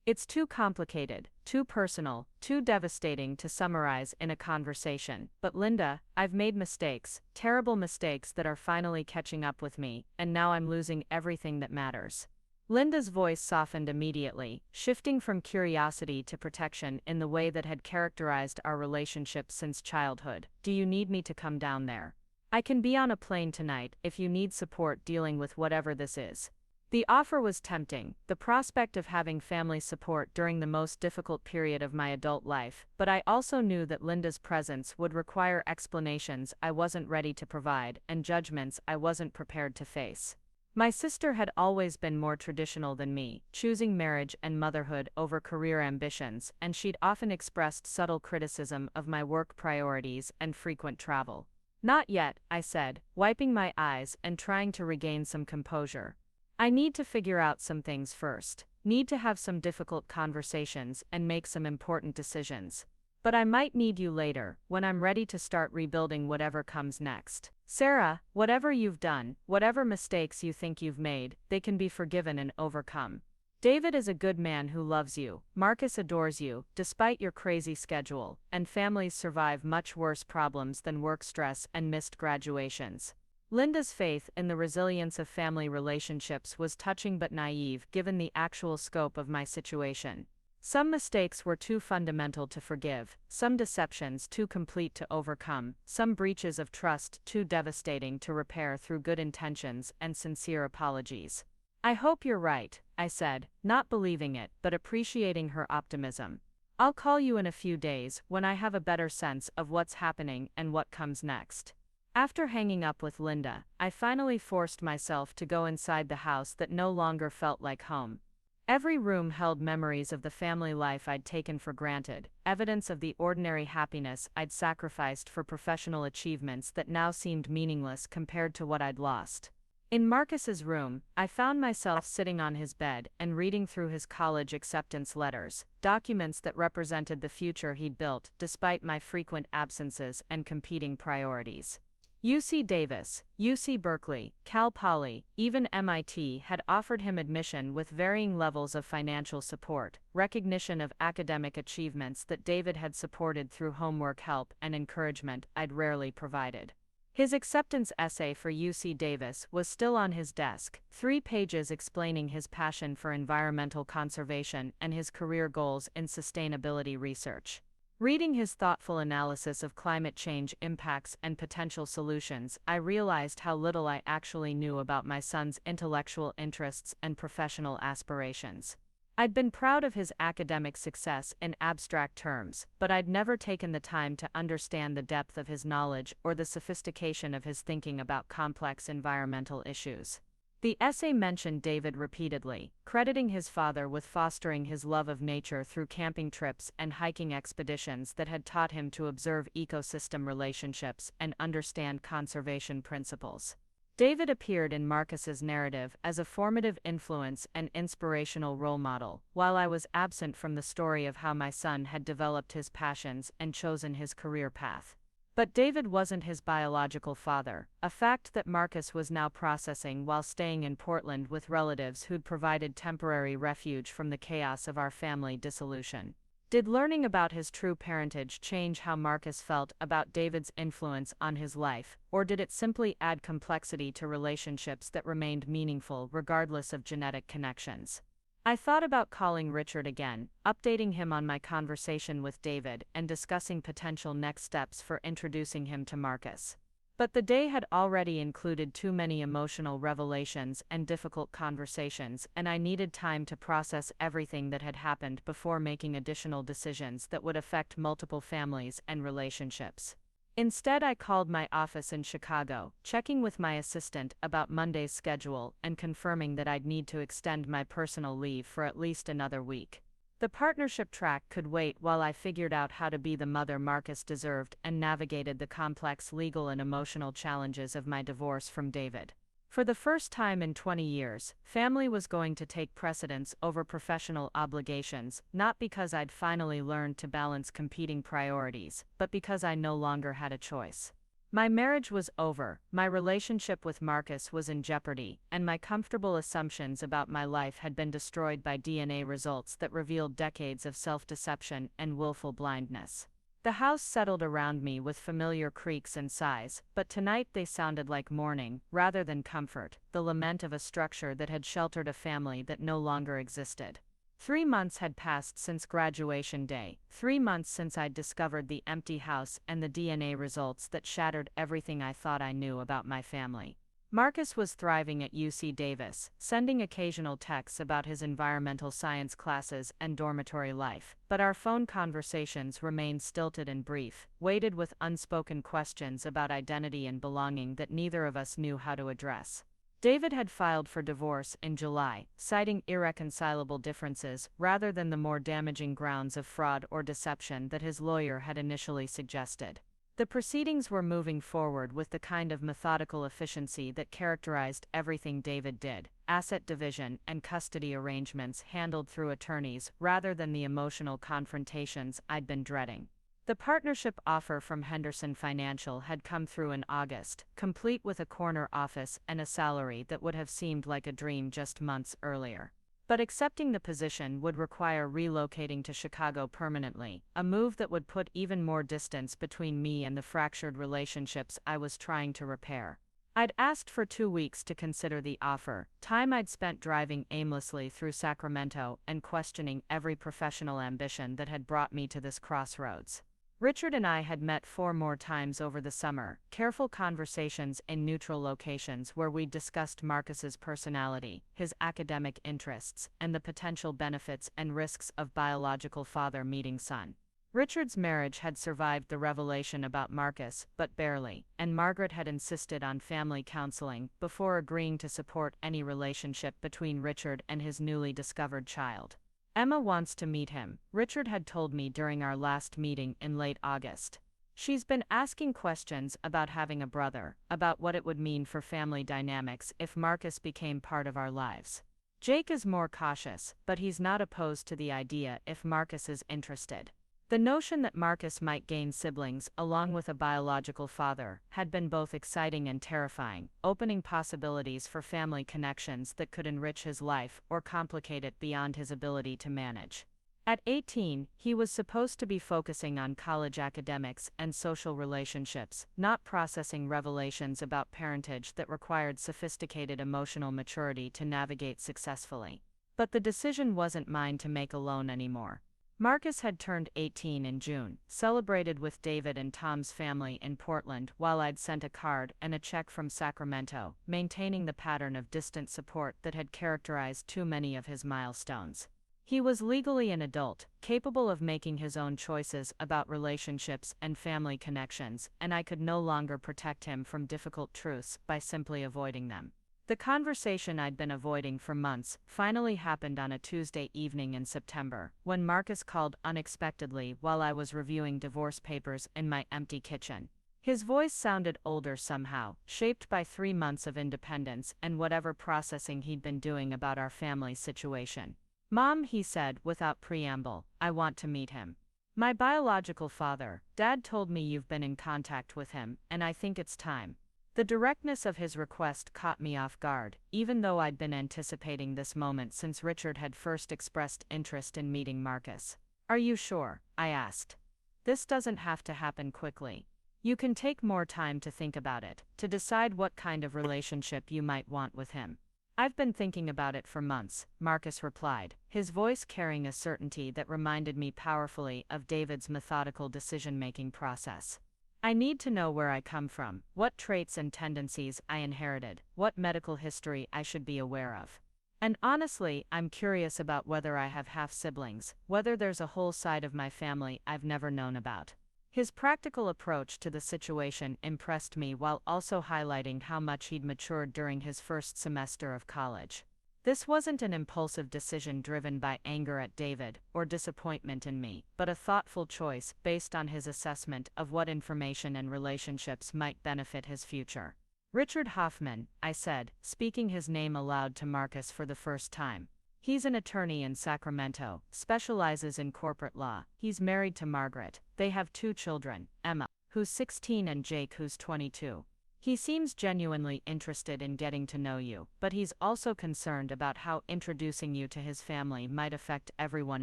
S1: It's too complicated, too personal, too devastating to summarize in a conversation. But Linda, I've made mistakes, terrible mistakes that are finally catching up with me, and now I'm losing everything that matters. Linda's voice softened immediately, shifting from curiosity to protection in the way that had characterized our relationship since childhood. Do you need me to come down there? I can be on a plane tonight if you need support dealing with whatever this is. The offer was tempting, the prospect of having family support during the most difficult period of my adult life, but I also knew that Linda's presence would require explanations I wasn't ready to provide and judgments I wasn't prepared to face. My sister had always been more traditional than me, choosing marriage and motherhood over career ambitions, and she'd often expressed subtle criticism of my work priorities and frequent travel. Not yet, I said, wiping my eyes and trying to regain some composure. I need to figure out some things first, need to have some difficult conversations and make some important decisions. But I might need you later, when I'm ready to start rebuilding whatever comes next. Sarah, whatever you've done, whatever mistakes you think you've made, they can be forgiven and overcome. David is a good man who loves you, Marcus adores you, despite your crazy schedule, and families survive much worse problems than work stress and missed graduations. Linda's faith in the resilience of family relationships was touching but naive given the actual scope of my situation. Some mistakes were too fundamental to forgive, some deceptions too complete to overcome, some breaches of trust too devastating to repair through good intentions and sincere apologies. I hope you're right, I said, not believing it but appreciating her optimism. I'll call you in a few days when I have a better sense of what's happening and what comes next. After hanging up with Linda, I finally forced myself to go inside the house that no longer felt like home. Every room held memories of the family life I'd taken for granted, evidence of the ordinary happiness I'd sacrificed for professional achievements that now seemed meaningless compared to what I'd lost. In Marcus's room, I found myself sitting on his bed and reading through his college acceptance letters, documents that represented the future he'd built despite my frequent absences and competing priorities. UC Davis, UC Berkeley, Cal Poly, even MIT had offered him admission with varying levels of financial support, recognition of academic achievements that David had supported through homework help and encouragement I'd rarely provided. His acceptance essay for UC Davis was still on his desk, 3 pages explaining his passion for environmental conservation and his career goals in sustainability research. Reading his thoughtful analysis of climate change impacts and potential solutions, I realized how little I actually knew about my son's intellectual interests and professional aspirations. I'd been proud of his academic success in abstract terms, but I'd never taken the time to understand the depth of his knowledge or the sophistication of his thinking about complex environmental issues. The essay mentioned David repeatedly, crediting his father with fostering his love of nature through camping trips and hiking expeditions that had taught him to observe ecosystem relationships and understand conservation principles. David appeared in Marcus's narrative as a formative influence and inspirational role model, while I was absent from the story of how my son had developed his passions and chosen his career path. But David wasn't his biological father, a fact that Marcus was now processing while staying in Portland with relatives who'd provided temporary refuge from the chaos of our family dissolution. Did learning about his true parentage change how Marcus felt about David's influence on his life, or did it simply add complexity to relationships that remained meaningful regardless of genetic connections? I thought about calling Richard again, updating him on my conversation with David and discussing potential next steps for introducing him to Marcus.
S2: But the day had already included too many emotional revelations and difficult conversations, and I needed time to process everything that had happened before making additional decisions that would affect multiple families and relationships. Instead, I called my office in Chicago, checking with my assistant about Monday's schedule and confirming that I'd need to extend my personal leave for at least another week. The partnership track could wait while I figured out how to be the mother Marcus deserved and navigated the complex legal and emotional challenges of my divorce from David. For the first time in 20 years, family was going to take precedence over professional obligations, not because I'd finally learned to balance competing priorities, but because I no longer had a choice. My marriage was over, my relationship with Marcus was in jeopardy, and my comfortable assumptions about my life had been destroyed by DNA results that revealed decades of self-deception and willful blindness. The house settled around me with familiar creaks and sighs, but tonight they sounded like mourning, rather than comfort, the lament of a structure that had sheltered a family that no longer existed. 3 months had passed since graduation day, 3 months since I'd discovered the empty house and the DNA results that shattered everything I thought I knew about my family. Marcus was thriving at UC Davis, sending occasional texts about his environmental science classes and dormitory life, but our phone conversations remained stilted and brief, weighted with unspoken questions about identity and belonging that neither of us knew how to address. David had filed for divorce in July, citing irreconcilable differences rather than the more damaging grounds of fraud or deception that his lawyer had initially suggested. The proceedings were moving forward with the kind of methodical efficiency that characterized everything David did, asset division and custody arrangements handled through attorneys rather than the emotional confrontations I'd been dreading. The partnership offer from Henderson Financial had come through in August, complete with a corner office and a salary that would have seemed like a dream just months earlier. But accepting the position would require relocating to Chicago permanently, a move that would put even more distance between me and the fractured relationships I was trying to repair. I'd asked for 2 weeks to consider the offer, time I'd spent driving aimlessly through Sacramento and questioning every professional ambition that had brought me to this crossroads. Richard and I had met 4 more times over the summer, careful conversations in neutral locations where we discussed Marcus's personality, his academic interests, and the potential benefits and risks of biological father meeting son. Richard's marriage had survived the revelation about Marcus, but barely, and Margaret had insisted on family counseling before agreeing to support any relationship between Richard and his newly discovered child. Emma wants to meet him, Richard had told me during our last meeting in late August. She's been asking questions about having a brother, about what it would mean for family dynamics if Marcus became part of our lives. Jake is more cautious, but he's not opposed to the idea if Marcus is interested. The notion that Marcus might gain siblings along with a biological father had been both exciting and terrifying, opening possibilities for family connections that could enrich his life or complicate it beyond his ability to manage. At 18, he was supposed to be focusing on college academics and social relationships, not processing revelations about parentage that required sophisticated emotional maturity to navigate successfully. But the decision wasn't mine to make alone anymore. Marcus had turned 18 in June, celebrated with David and Tom's family in Portland while I'd sent a card and a check from Sacramento, maintaining the pattern of distant support that had characterized too many of his milestones. He was legally an adult, capable of making his own choices about relationships and family connections, and I could no longer protect him from difficult truths by simply avoiding them. The conversation I'd been avoiding for months finally happened on a Tuesday evening in September, when Marcus called unexpectedly while I was reviewing divorce papers in my empty kitchen. His voice sounded older somehow, shaped by 3 months of independence and whatever processing he'd been doing about our family situation. "Mom," he said without preamble, "I want to meet him. My biological father, Dad told me you've been in contact with him, and I think it's time." The directness of his request caught me off guard, even though I'd been anticipating this moment since Richard had first expressed interest in meeting Marcus. "Are you sure?" I asked. "This doesn't have to happen quickly. You can take more time to think about it, to decide what kind of relationship you might want with him." "I've been thinking about it for months," Marcus replied, his voice carrying a certainty that reminded me powerfully of David's methodical decision-making process. I need to know where I come from, what traits and tendencies I inherited, what medical history I should be aware of. And honestly, I'm curious about whether I have half siblings, whether there's a whole side of my family I've never known about. His practical approach to the situation impressed me while also highlighting how much he'd matured during his first semester of college. This wasn't an impulsive decision driven by anger at David or disappointment in me, but a thoughtful choice based on his assessment of what information and relationships might benefit his future. Richard Hoffman, I said, speaking his name aloud to Marcus for the first time. He's an attorney in Sacramento, specializes in corporate law. He's married to Margaret. They have 2 children, Emma, who's 16, and Jake, who's 22. He seems genuinely interested in getting to know you, but he's also concerned about how introducing you to his family might affect everyone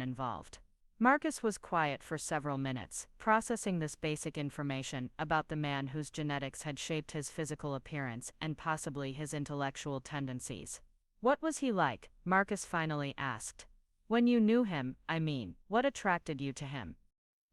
S2: involved. Marcus was quiet for several minutes, processing this basic information about the man whose genetics had shaped his physical appearance and possibly his intellectual tendencies. What was he like? Marcus finally asked. When you knew him, I mean, what attracted you to him?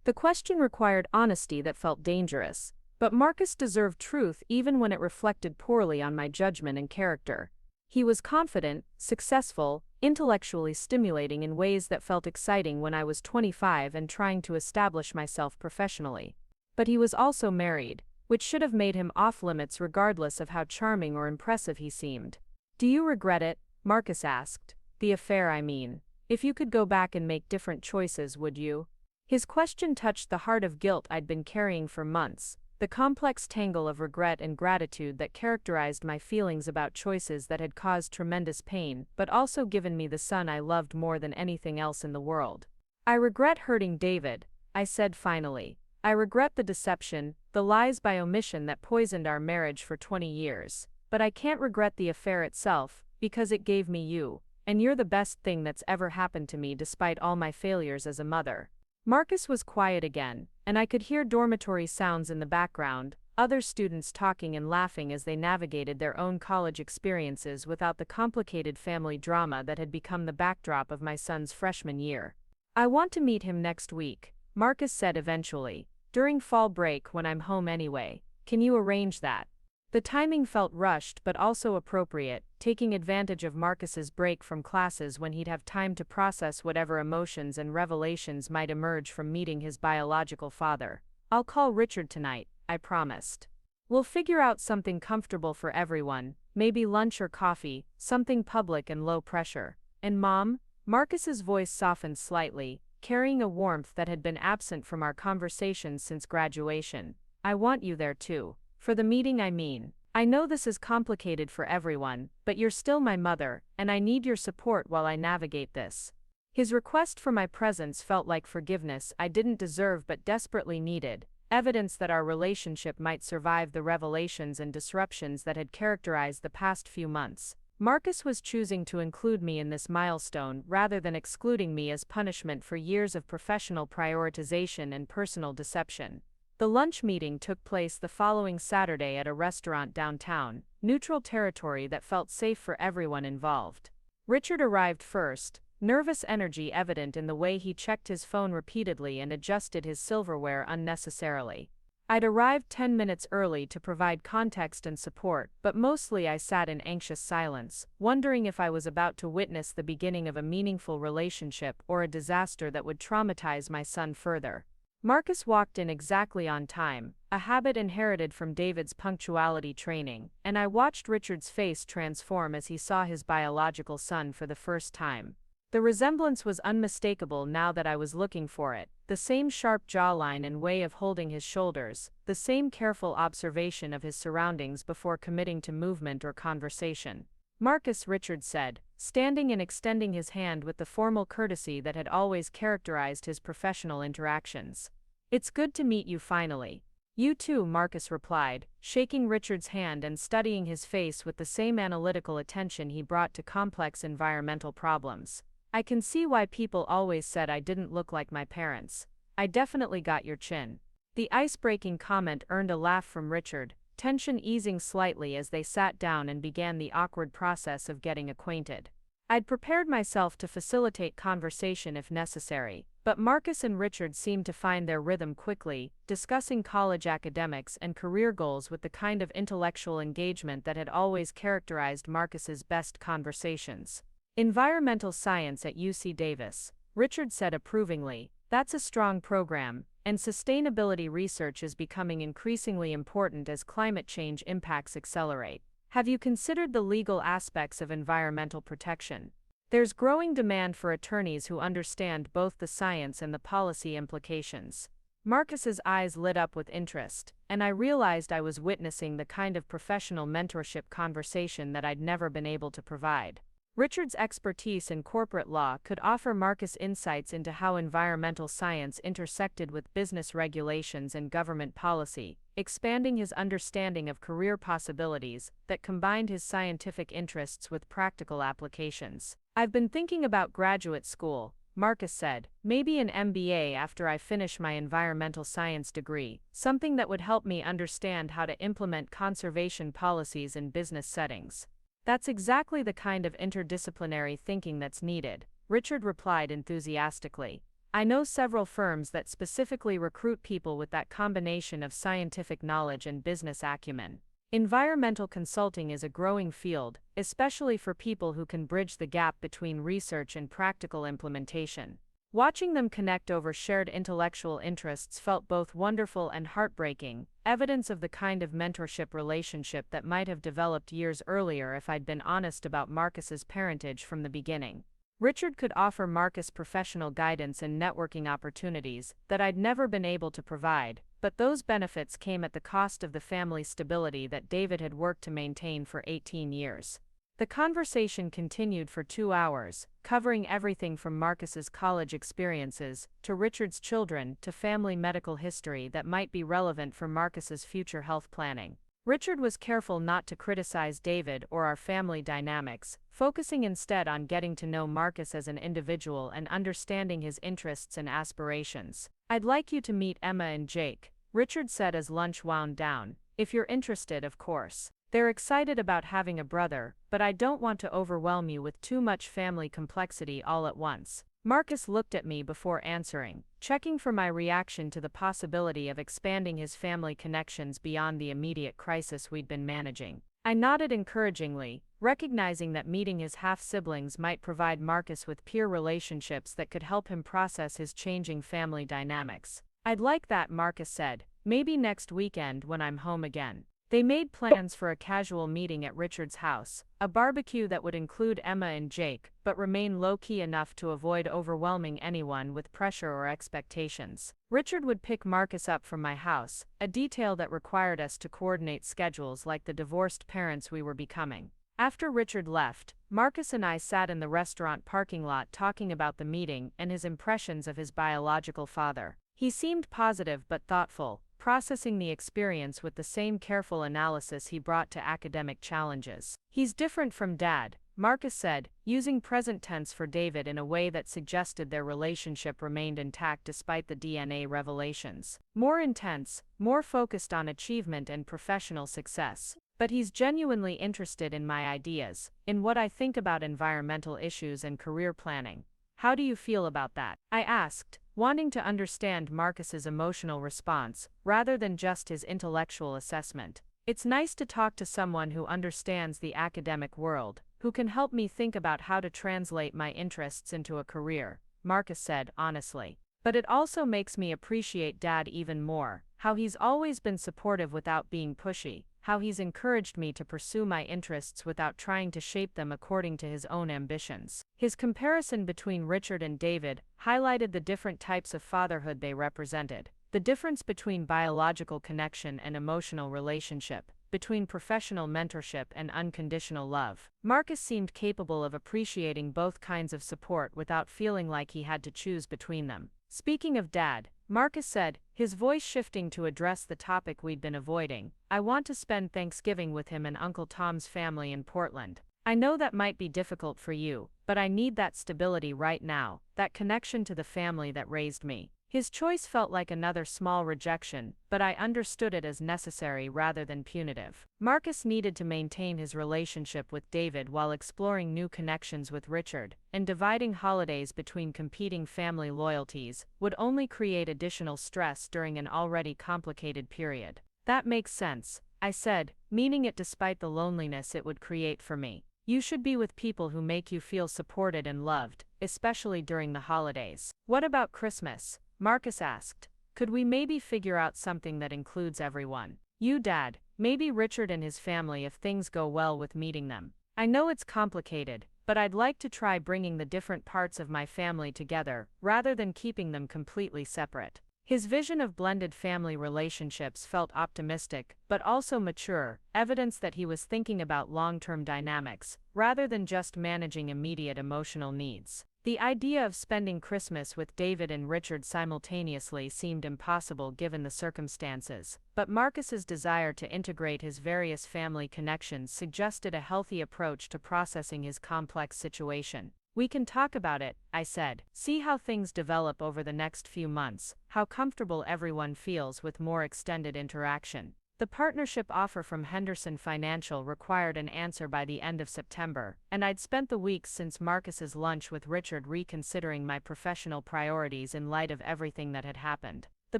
S1: The question required honesty that felt dangerous, but Marcus deserved truth even when it reflected poorly on my judgment and character. He was confident, successful, intellectually stimulating in ways that felt exciting when I was 25 and trying to establish myself professionally. But he was also married, which should have made him off-limits regardless of how charming or impressive he seemed. Do you regret it? Marcus asked. The affair, I mean. If you could go back and make different choices, would you? His question touched the heart of guilt I'd been carrying for months, the complex tangle of regret and gratitude that characterized my feelings about choices that had caused tremendous pain but also given me the son I loved more than anything else in the world. I regret hurting David, I said finally. I regret the deception, the lies by omission that poisoned our marriage for 20 years. But I can't regret the affair itself, because it gave me you, and you're the best thing that's ever happened to me despite all my failures as a mother. Marcus was quiet again, and I could hear dormitory sounds in the background, other students talking and laughing as they navigated their own college experiences without the complicated family drama that had become the backdrop of my son's freshman year. I want to meet him next week, Marcus said eventually, during fall break when I'm home anyway. Can you arrange that? The timing felt rushed but also appropriate, taking advantage of Marcus's break from classes when he'd have time to process whatever emotions and revelations might emerge from meeting his biological father. I'll call Richard tonight, I promised. We'll figure out something comfortable for everyone, maybe lunch or coffee, something public and low pressure. And Mom? Marcus's voice softened slightly, carrying a warmth that had been absent from our conversations since graduation. I want you there too. For the meeting, I mean. I know this is complicated for everyone, but you're still my mother, and I need your support while I navigate this. His request for my presence felt like forgiveness I didn't deserve but desperately needed, evidence that our relationship might survive the revelations and disruptions that had characterized the past few months. Marcus was choosing to include me in this milestone rather than excluding me as punishment for years of professional prioritization and personal deception. The lunch meeting took place the following Saturday at a restaurant downtown, neutral territory that felt safe for everyone involved. Richard arrived first, nervous energy evident in the way he checked his phone repeatedly and adjusted his silverware unnecessarily. I'd arrived 10 minutes early to provide context and support, but mostly I sat in anxious silence, wondering if I was about to witness the beginning of a meaningful relationship or a disaster that would traumatize my son further. Marcus walked in exactly on time, a habit inherited from David's punctuality training, and I watched Richard's face transform as he saw his biological son for the first time. The resemblance was unmistakable now that I was looking for it, the same sharp jawline and way of holding his shoulders, the same careful observation of his surroundings before committing to movement or conversation. Marcus, Richard said, standing and extending his hand with the formal courtesy that had always characterized his professional interactions. It's good to meet you finally. You too, Marcus replied, shaking Richard's hand and studying his face with the same analytical attention he brought to complex environmental problems. I can see why people always said I didn't look like my parents. I definitely got your chin. The ice-breaking comment earned a laugh from Richard, tension easing slightly as they sat down and began the awkward process of getting acquainted. I'd prepared myself to facilitate conversation if necessary, but Marcus and Richard seemed to find their rhythm quickly, discussing college academics and career goals with the kind of intellectual engagement that had always characterized Marcus's best conversations. Environmental science at UC Davis, Richard said approvingly. That's a strong program, and sustainability research is becoming increasingly important as climate change impacts accelerate. Have you considered the legal aspects of environmental protection? There's growing demand for attorneys who understand both the science and the policy implications. Marcus's eyes lit up with interest, and I realized I was witnessing the kind of professional mentorship conversation that I'd never been able to provide. Richard's expertise in corporate law could offer Marcus insights into how environmental science intersected with business regulations and government policy, expanding his understanding of career possibilities that combined his scientific interests with practical applications. I've been thinking about graduate school, Marcus said, maybe an MBA after I finish my environmental science degree, something that would help me understand how to implement conservation policies in business settings. That's exactly the kind of interdisciplinary thinking that's needed, Richard replied enthusiastically. I know several firms that specifically recruit people with that combination of scientific knowledge and business acumen. Environmental consulting is a growing field, especially for people who can bridge the gap between research and practical implementation. Watching them connect over shared intellectual interests felt both wonderful and heartbreaking, evidence of the kind of mentorship relationship that might have developed years earlier if I'd been honest about Marcus's parentage from the beginning. Richard could offer Marcus professional guidance and networking opportunities that I'd never been able to provide, but those benefits came at the cost of the family stability that David had worked to maintain for 18 years. The conversation continued for 2 hours, covering everything from Marcus's college experiences, to Richard's children, to family medical history that might be relevant for Marcus's future health planning. Richard was careful not to criticize David or our family dynamics, focusing instead on getting to know Marcus as an individual and understanding his interests and aspirations. I'd like you to meet Emma and Jake, Richard said as lunch wound down, if you're interested, of course. They're excited about having a brother, but I don't want to overwhelm you with too much family complexity all at once. Marcus looked at me before answering, checking for my reaction to the possibility of expanding his family connections beyond the immediate crisis we'd been managing. I nodded encouragingly, recognizing that meeting his half-siblings might provide Marcus with peer relationships that could help him process his changing family dynamics. I'd like that, Marcus said, maybe next weekend when I'm home again. They made plans for a casual meeting at Richard's house, a barbecue that would include Emma and Jake, but remain low-key enough to avoid overwhelming anyone with pressure or expectations. Richard would pick Marcus up from my house, a detail that required us to coordinate schedules like the divorced parents we were becoming. After Richard left, Marcus and I sat in the restaurant parking lot talking about the meeting and his impressions of his biological father. He seemed positive but thoughtful, processing the experience with the same careful analysis he brought to academic challenges. He's different from Dad, Marcus said, using present tense for David in a way that suggested their relationship remained intact despite the DNA revelations. More intense, more focused on achievement and professional success. But he's genuinely interested in my ideas, in what I think about environmental issues and career planning. How do you feel about that? I asked, wanting to understand Marcus's emotional response, rather than just his intellectual assessment. It's nice to talk to someone who understands the academic world, who can help me think about how to translate my interests into a career, Marcus said honestly. But it also makes me appreciate Dad even more, how he's always been supportive without being pushy, how he's encouraged me to pursue my interests without trying to shape them according to his own ambitions. His comparison between Richard and David highlighted the different types of fatherhood they represented, the difference between biological connection and emotional relationship, between professional mentorship and unconditional love. Marcus seemed capable of appreciating both kinds of support without feeling like he had to choose between them. Speaking of Dad, Marcus said, his voice shifting to address the topic we'd been avoiding, I want to spend Thanksgiving with him and Uncle Tom's family in Portland. I know that might be difficult for you, but I need that stability right now, that connection to the family that raised me. His choice felt like another small rejection, but I understood it as necessary rather than punitive. Marcus needed to maintain his relationship with David while exploring new connections with Richard, and dividing holidays between competing family loyalties would only create additional stress during an already complicated period. That makes sense, I said, meaning it despite the loneliness it would create for me. You should be with people who make you feel supported and loved, especially during the holidays. What about Christmas? Marcus asked. Could we maybe figure out something that includes everyone? You, Dad, maybe Richard and his family if things go well with meeting them. I know it's complicated, but I'd like to try bringing the different parts of my family together, rather than keeping them completely separate. His vision of blended family relationships felt optimistic, but also mature, evidence that he was thinking about long-term dynamics, rather than just managing immediate emotional needs. The idea of spending Christmas with David and Richard simultaneously seemed impossible given the circumstances, but Marcus's desire to integrate his various family connections suggested a healthy approach to processing his complex situation. We can talk about it, I said. See how things develop over the next few months, how comfortable everyone feels with more extended interaction. The partnership offer from Henderson Financial required an answer by the end of September, and I'd spent the weeks since Marcus's lunch with Richard reconsidering my professional priorities in light of everything that had happened. The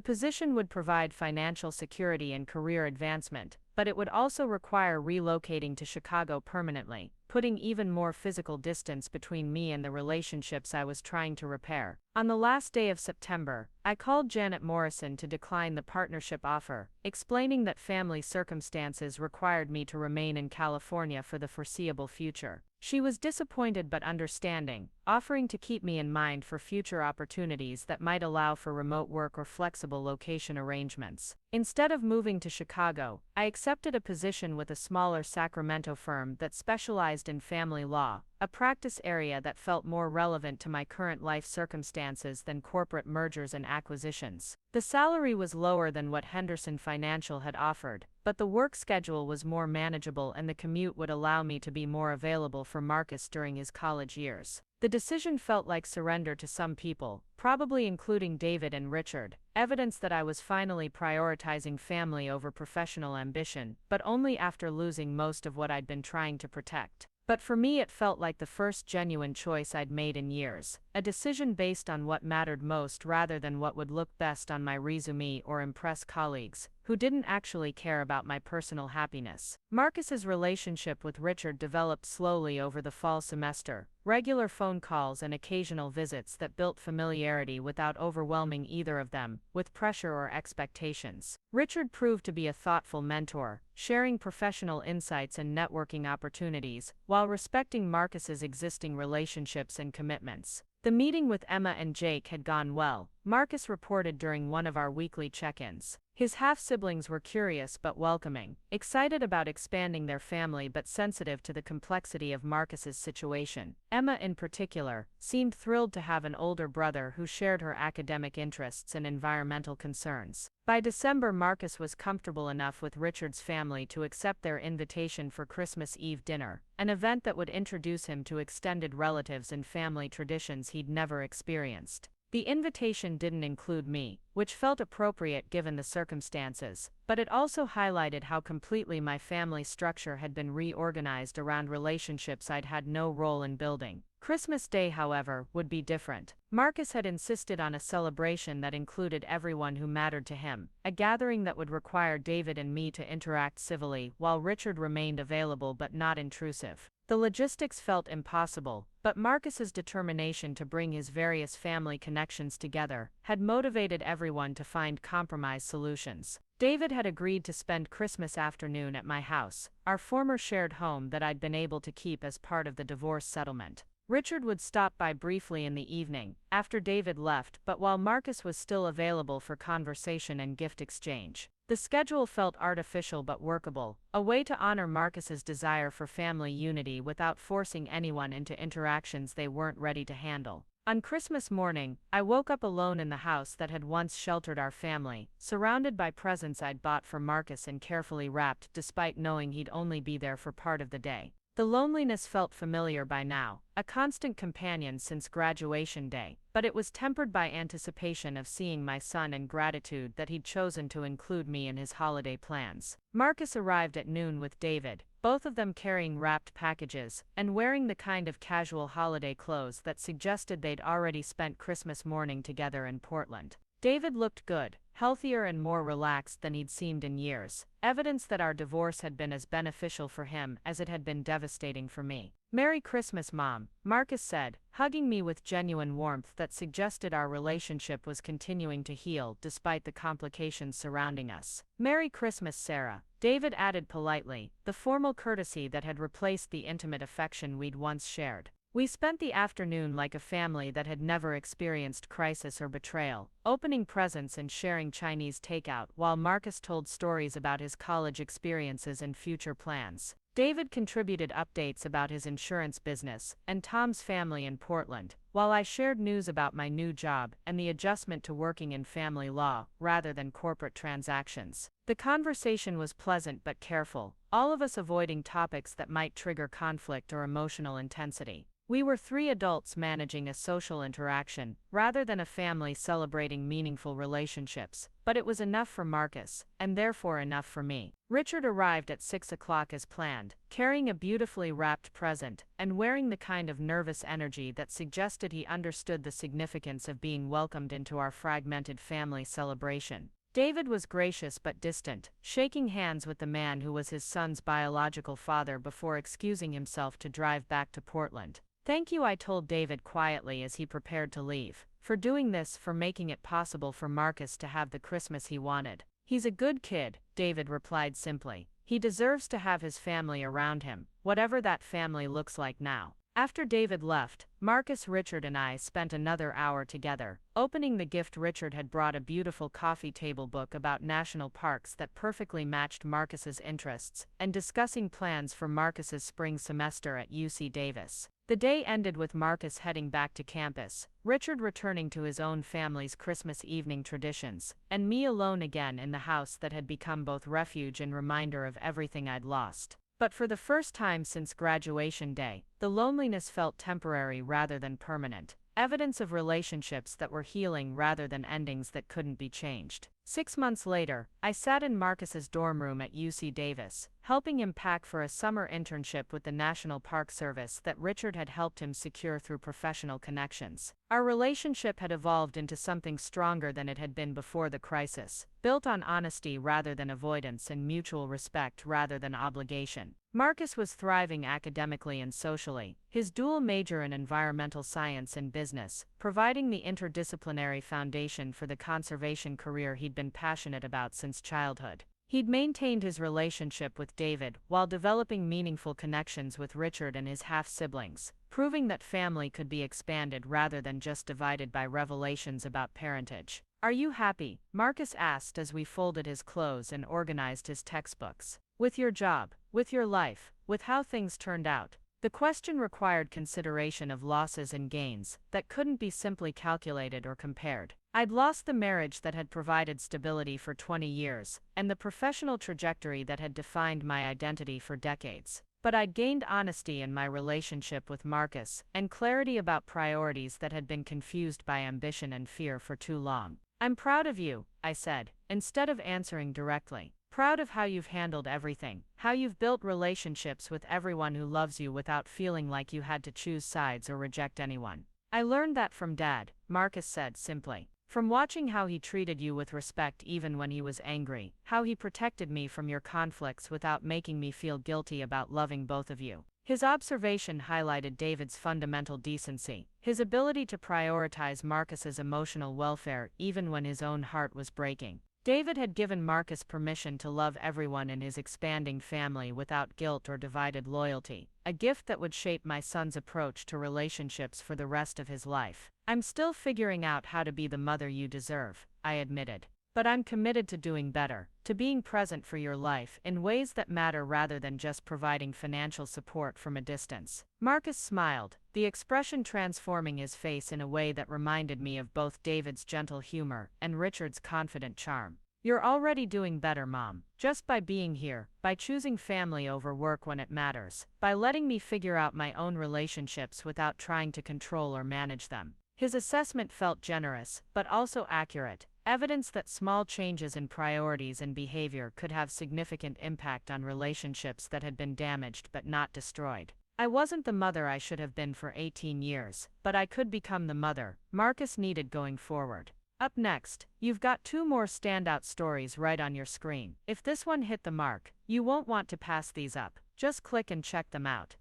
S1: position would provide financial security and career advancement, but it would also require relocating to Chicago permanently, putting even more physical distance between me and the relationships I was trying to repair. On the last day of September, I called Janet Morrison to decline the partnership offer, explaining that family circumstances required me to remain in California for the foreseeable future. She was disappointed but understanding, offering to keep me in mind for future opportunities that might allow for remote work or flexible location arrangements. Instead of moving to Chicago, I accepted a position with a smaller Sacramento firm that specialized in family law, a practice area that felt more relevant to my current life circumstances than corporate mergers and acquisitions. The salary was lower than what Henderson Financial had offered, but the work schedule was more manageable and the commute would allow me to be more available for Marcus during his college years. The decision felt like surrender to some people, probably including David and Richard, evidence that I was finally prioritizing family over professional ambition, but only after losing most of what I'd been trying to protect. But for me it felt like the first genuine choice I'd made in years, a decision based on what mattered most rather than what would look best on my resume or impress colleagues, who didn't actually care about my personal happiness. Marcus's relationship with Richard developed slowly over the fall semester, regular phone calls and occasional visits that built familiarity without overwhelming either of them with pressure or expectations. Richard proved to be a thoughtful mentor, sharing professional insights and networking opportunities, while respecting Marcus's existing relationships and commitments. The meeting with Emma and Jake had gone well, Marcus reported during one of our weekly check-ins. His half-siblings were curious but welcoming, excited about expanding their family but sensitive to the complexity of Marcus's situation. Emma in particular seemed thrilled to have an older brother who shared her academic interests and environmental concerns. By December, Marcus was comfortable enough with Richard's family to accept their invitation for Christmas Eve dinner, an event that would introduce him to extended relatives and family traditions he'd never experienced. The invitation didn't include me, which felt appropriate given the circumstances, but it also highlighted how completely my family structure had been reorganized around relationships I'd had no role in building. Christmas Day, however, would be different. Marcus had insisted on a celebration that included everyone who mattered to him, a gathering that would require David and me to interact civilly while Richard remained available but not intrusive. The logistics felt impossible, but Marcus's determination to bring his various family connections together had motivated everyone to find compromise solutions. David had agreed to spend Christmas afternoon at my house, our former shared home that I'd been able to keep as part of the divorce settlement. Richard would stop by briefly in the evening, after David left, but while Marcus was still available for conversation and gift exchange. The schedule felt artificial but workable, a way to honor Marcus's desire for family unity without forcing anyone into interactions they weren't ready to handle. On Christmas morning, I woke up alone in the house that had once sheltered our family, surrounded by presents I'd bought for Marcus and carefully wrapped despite knowing he'd only be there for part of the day.
S2: The loneliness felt familiar by now, a constant companion since graduation day, but it was tempered by anticipation of seeing my son and gratitude that he'd chosen to include me in his holiday plans. Marcus arrived at noon with David, both of them carrying wrapped packages, and wearing the kind of casual holiday clothes that suggested they'd already spent Christmas morning together in Portland. David looked good, healthier and more relaxed than he'd seemed in years, evidence that our divorce had been as beneficial for him as it had been devastating for me. "Merry Christmas, Mom," Marcus said, hugging me with genuine warmth that suggested our relationship was continuing to heal despite the complications surrounding us. "Merry Christmas, Sarah," David added politely, the formal courtesy that had replaced the intimate affection we'd once shared. We spent the afternoon like a family that had never experienced crisis or betrayal, opening presents and sharing Chinese takeout while Marcus told stories about his college experiences and future plans. David contributed updates about his insurance business and Tom's family in Portland, while I shared news about my new job and the adjustment to working in family law rather than corporate transactions. The conversation was pleasant but careful, all of us avoiding topics that might trigger conflict or emotional intensity. We were three adults managing a social interaction, rather than a family celebrating meaningful relationships, but it was enough for Marcus, and therefore enough for me. Richard arrived at 6 o'clock as planned, carrying a beautifully wrapped present, and wearing the kind of nervous energy that suggested he understood the significance of being welcomed into our fragmented family celebration. David was gracious but distant, shaking hands with the man who was his son's biological father before excusing himself to drive back to Portland. "Thank you," I told David quietly as he prepared to leave, "for doing this, for making it possible for Marcus to have the Christmas he wanted." "He's a good kid," David replied simply. "He deserves to have his family around him, whatever that family looks like now." After David left, Marcus, Richard and I spent another hour together, opening the gift. Richard had brought a beautiful coffee table book about national parks that perfectly matched Marcus's interests, and discussing plans for Marcus's spring semester at UC Davis. The day ended with Marcus heading back to campus, Richard returning to his own family's Christmas evening traditions, and me alone again in the house that had become both refuge and reminder of everything I'd lost. But for the first time since graduation day, the loneliness felt temporary rather than permanent, evidence of relationships that were healing rather than endings that couldn't be changed. 6 months later, I sat in Marcus's dorm room at UC Davis, helping him pack for a summer internship with the National Park Service that Richard had helped him secure through professional connections. Our relationship had evolved into something stronger than it had been before the crisis, built on honesty rather than avoidance and mutual respect rather than obligation. Marcus was thriving academically and socially, his dual major in environmental science and business, providing the interdisciplinary foundation for the conservation career he'd been passionate about since childhood. He'd maintained his relationship with David while developing meaningful connections with Richard and his half-siblings, proving that family could be expanded rather than just divided by revelations about parentage. "Are you happy?" Marcus asked as we folded his clothes and organized his textbooks. "With your job, with your life, with how things turned out?" The question required consideration of losses and gains that couldn't be simply calculated or compared. I'd lost the marriage that had provided stability for 20 years, and the professional trajectory that had defined my identity for decades. But I'd gained honesty in my relationship with Marcus, and clarity about priorities that had been confused by ambition and fear for too long. "I'm proud of you," I said, instead of answering directly. "Proud of how you've handled everything, how you've built relationships with everyone who loves you without feeling like you had to choose sides or reject anyone." "I learned that from Dad," Marcus said simply. "From watching how he treated you with respect even when he was angry, how he protected me from your conflicts without making me feel guilty about loving both of you." His observation highlighted David's fundamental decency, his ability to prioritize Marcus's emotional welfare even when his own heart was breaking. David had given Marcus permission to love everyone in his expanding family without guilt or divided loyalty, a gift that would shape my son's approach to relationships for the rest of his life. "I'm still figuring out how to be the mother you deserve," I admitted. "But I'm committed to doing better, to being present for your life in ways that matter rather than just providing financial support from a distance." Marcus smiled, the expression transforming his face in a way that reminded me of both David's gentle humor and Richard's confident charm. You're already doing better, Mom. Just by being here, by choosing family over work when it matters, by letting me figure out my own relationships without trying to control or manage them. His assessment felt generous, but also accurate, evidence that small changes in priorities and behavior could have significant impact on relationships that had been damaged but not destroyed. I wasn't the mother I should have been for 18 years, but I could become the mother Marcus needed going forward. Up next, you've got 2 more standout stories right on your screen. If this one hit the mark, you won't want to pass these up. Just click and check them out.